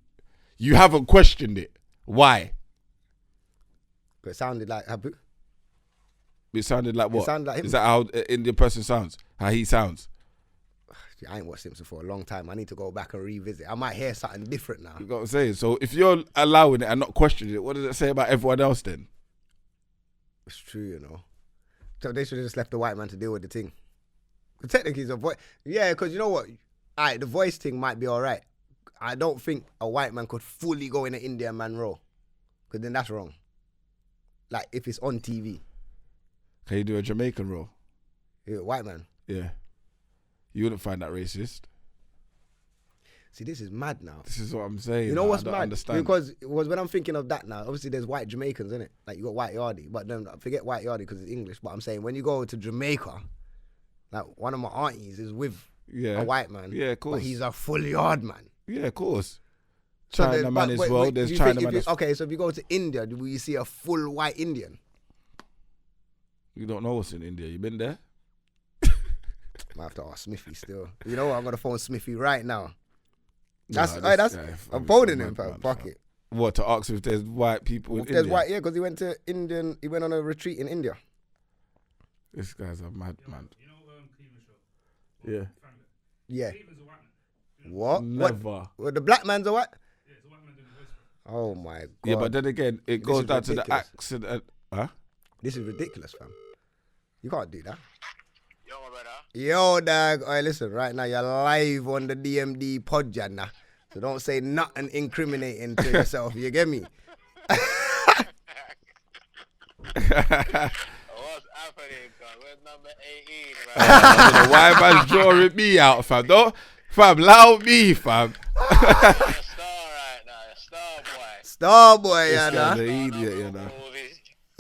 You haven't questioned it. Why? It sounded like Apu. It sounded like what? It sounded like him. Is that how an Indian person sounds? How he sounds? I ain't watched Simpsons for a long time. I need to go back and revisit. I might hear something different now. You got what I'm saying? So if you're allowing it and not questioning it, what does it say about everyone else then? It's true, you know. So they should have just left the white man to deal with the thing. But technically, it's a voice. Yeah, because you know what? The voice thing might be all right. I don't think a white man could fully go in an Indian man role. Because then that's wrong. Like, if it's on TV. Can you do a Jamaican role? Yeah, white man. Yeah. You wouldn't find that racist. See, this is mad now. This is what I'm saying. You know what's mad? Understand. Because when I'm thinking of that now, obviously there's white Jamaicans, innit? Like you got white Yardie, but then forget white Yardie because it's English. But I'm saying when you go to Jamaica, like one of my aunties is with a white man. Yeah, of course. But he's a full yard man. Yeah, of course. Chinaman as well. There's Chinaman. Okay, so if you go to India, will you see a full white Indian? You don't know what's in India. You been there? I have to ask Smithy still. You know what? I'm gonna phone Smithy right now. I'm phoning him, fuck it. What, to ask if there's white people in India? There's white, yeah, because he went on a retreat in India. This guy's a mad man. You know Cleveland show? Yeah. Yeah. Cleveland's a white man. What? Never. What? The black man's a what? Yeah, it's a white man doing the voice for Oh my God. Yeah, but then again, it goes down to the accent. This is ridiculous, fam. You can't do that. Yo, my brother. Yo, dog. All right, listen, right now you're live on the DMD podcast now. So don't say nothing incriminating to yourself. You get me? What's happening, God? Where's number 18, man. I don't know why man's drawing me out, fam. Don't, fam, allow me, fam. You're a star right now. You're a star boy. Star boy, This yeah, guy's nah. an idiot, you know.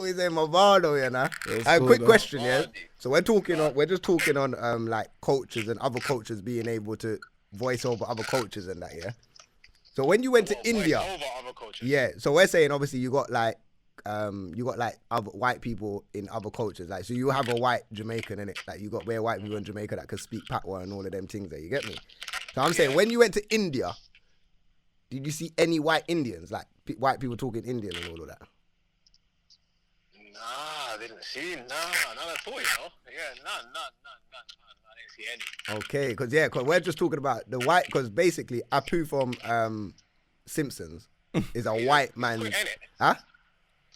We say Movado, yeah, nah. It's Alright, cool, quick though. question, yeah. So we're just talking on like cultures and other cultures being able to voice over other cultures and that, yeah. So when you went to India, Over other cultures. yeah. So we're saying obviously you got like other white people in other cultures, like so you have a white Jamaican in it, like you got bare white people in Jamaica that can speak patois and all of them things there. You get me? So I'm saying when you went to India, did you see any white Indians, like white people talking Indian and all of that? Nah, I didn't see. Nah, none at all, you know. Yeah, none. I didn't see any. Okay, because we're just talking about the white, because basically Apu from Simpsons is a white man. Quit, ain't it? Huh?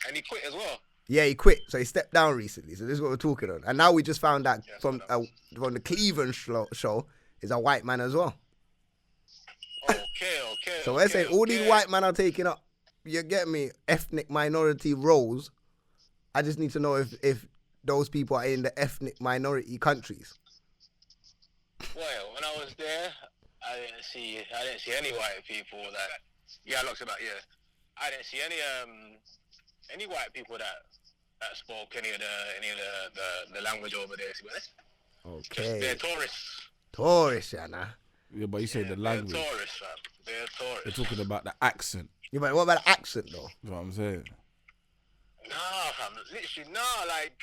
And he quit as well. Yeah, he quit, so he stepped down recently. So this is what we're talking on, and now we just found out from the Cleveland show is a white man as well. Okay. So we're saying all these white men are taking up, you get me, ethnic minority roles. I just need to know if those people are in the ethnic minority countries. Well, when I was there, I didn't see any white people that. Yeah, I looked about. Yeah, I didn't see any white people that spoke any of the language over there. To be honest, they're Okay. tourists. Tourists, yeah, nah. Yeah, but you say the They're language. tourists, fam. They're They're tourists. talking about the accent. Yeah, but what about the accent though? That's what I'm saying. Nah, fam. Literally, nah. Like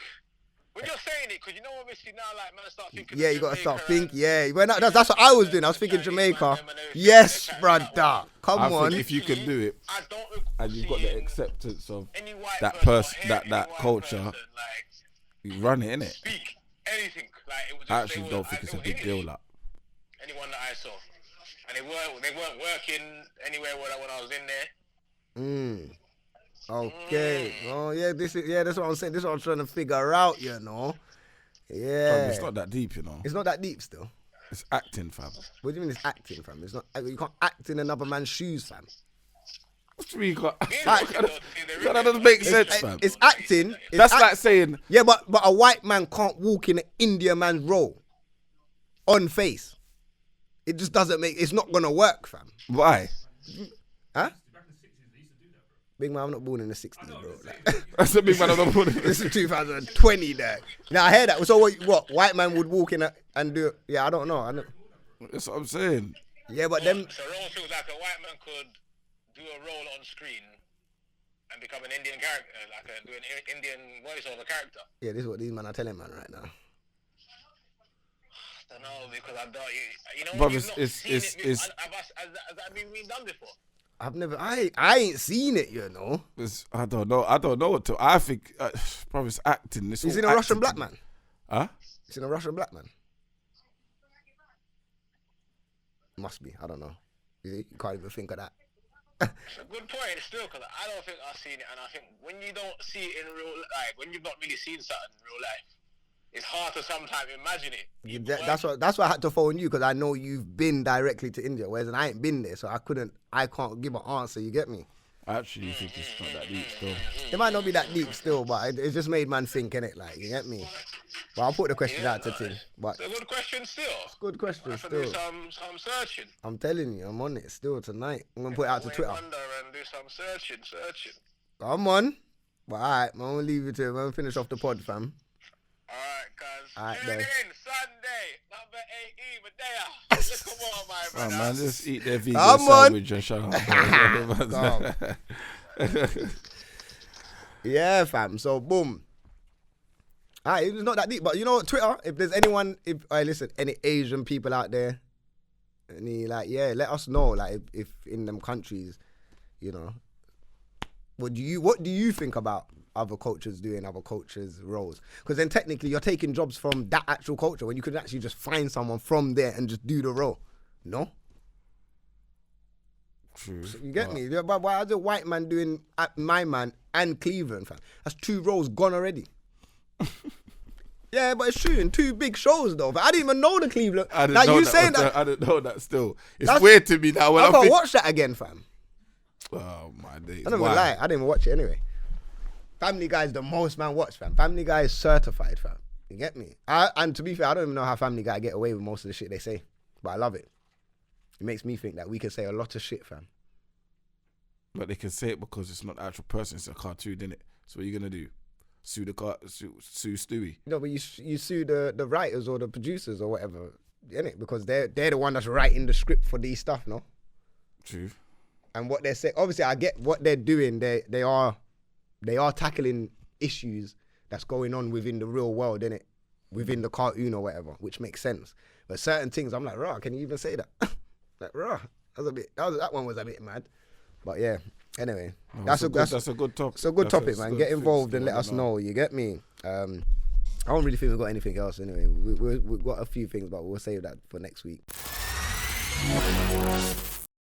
when you're saying it, because you know, obviously now, like man, start thinking. Yeah, of you gotta start Jamaica thinking. Yeah, well, that's what I was doing. I was thinking Jamaica. Yes, brother. Come I on. think if you can do it, I don't and you've got the acceptance of any white that person, that culture, like, you run it, innit? speak anything. Like it was just, I actually don't think it's a it was big deal, English. like. Anyone that I saw, and they weren't working anywhere when I was in there. Okay. Oh yeah, that's what I'm saying. This is what I'm trying to figure out, you know. Yeah. Fam, it's not that deep, you know. It's not that deep still. It's acting, fam. What do you mean it's acting, fam? It's not. You can't act in another man's shoes, fam. What do you mean? You can't- Yeah, That doesn't make sense, fam. It's acting. That's like saying, Yeah, but a white man can't walk in an Indian man's role on face. It just doesn't make. It's not gonna work, fam. why? Huh? Back in the 60s, they used to do that, bro. Big man, I'm not born in the 60s, bro. Like, That's a big man. I'm not putting this is 2020, there. Now I hear that. So what? White man would walk in and do? Yeah, I don't know. I know. That's what I'm saying. Yeah, but them. So role feels like a white man could do a role on screen and become an Indian character, do an Indian voiceover character. Yeah, this is what these men are telling man right now. I don't know because I don't. You know, Bruv, you've not seen it. Has that been done before? I've never. I ain't seen it, you know. I don't know. I don't know what to. I think, probably it's acting. It's You all seen a Russian acting black to me. man? Huh? You seen a Russian black man? Must be. I don't know. You can't even think of that. It's a good point still because I don't think I've seen it, and I think when you don't see it in real life, when you've not really seen something in real life, it's hard to sometimes imagine it. That's why I had to phone you, because I know you've been directly to India, whereas I ain't been there, so I can't give an answer. You get me? I actually think it's not that deep still. It might not be that deep still, but it just made man think, innit? Like, you get me? But I'll put the question out to Tim. But It's a good question still. good question I have to do still. some searching. I'm telling you, I'm on it still tonight. I'm gonna put it out to Wait, Twitter. wonder and do some searching. Come on. But alright, man, I'm gonna leave you to it. I'm gonna finish off the pod, fam. Alright, guys. Alright, Tune then. in Sunday, number 18, Medea. Come on, my Oh brother. man, just eat their vegan Come on. sandwich and shut up. Yeah, fam. So boom. Alright, it's not that deep, but you know, Twitter. If there's anyone, listen, any Asian people out there, any let us know. Like, if in them countries, you know, what do you think about other cultures doing other cultures' roles? Because then technically you're taking jobs from that actual culture when you could actually just find someone from there and just do the role. No. True. You get me? Yeah, but why is a white man doing My Man and Cleveland, fam? That's 2 roles gone already. Yeah, but it's true. In 2 big shows, though. But I didn't even know the Cleveland. I didn't Like, know you that saying was that. I didn't know that still. It's That's- weird to me now when I I'm gotta thinking. watch that again, fam. Oh my days. I don't Why? even lie. I didn't even watch it anyway. Family Guy is the most man watch, fam. Family Guy is certified, fam. You get me? And to be fair, I don't even know how Family Guy get away with most of the shit they say, but I love it. It makes me think that we can say a lot of shit, fam. But they can say it because it's not the actual person, it's a cartoon, innit? So what are you gonna do? Sue Stewie? No, but you sue the writers or the producers or whatever, innit? Because they're the one that's writing the script for these stuff, no? True. And what they're saying, obviously, I get what they're doing. They are tackling issues that's going on within the real world, innit? Within the cartoon or whatever, which makes sense. But certain things, I'm like, rah, can you even say that? Like, rah, that one was a bit mad. But yeah, anyway, that's a good topic. It's a good topic, man. Get involved and let us know. You get me? I don't really think we've got anything else anyway. We've got a few things, but we'll save that for next week.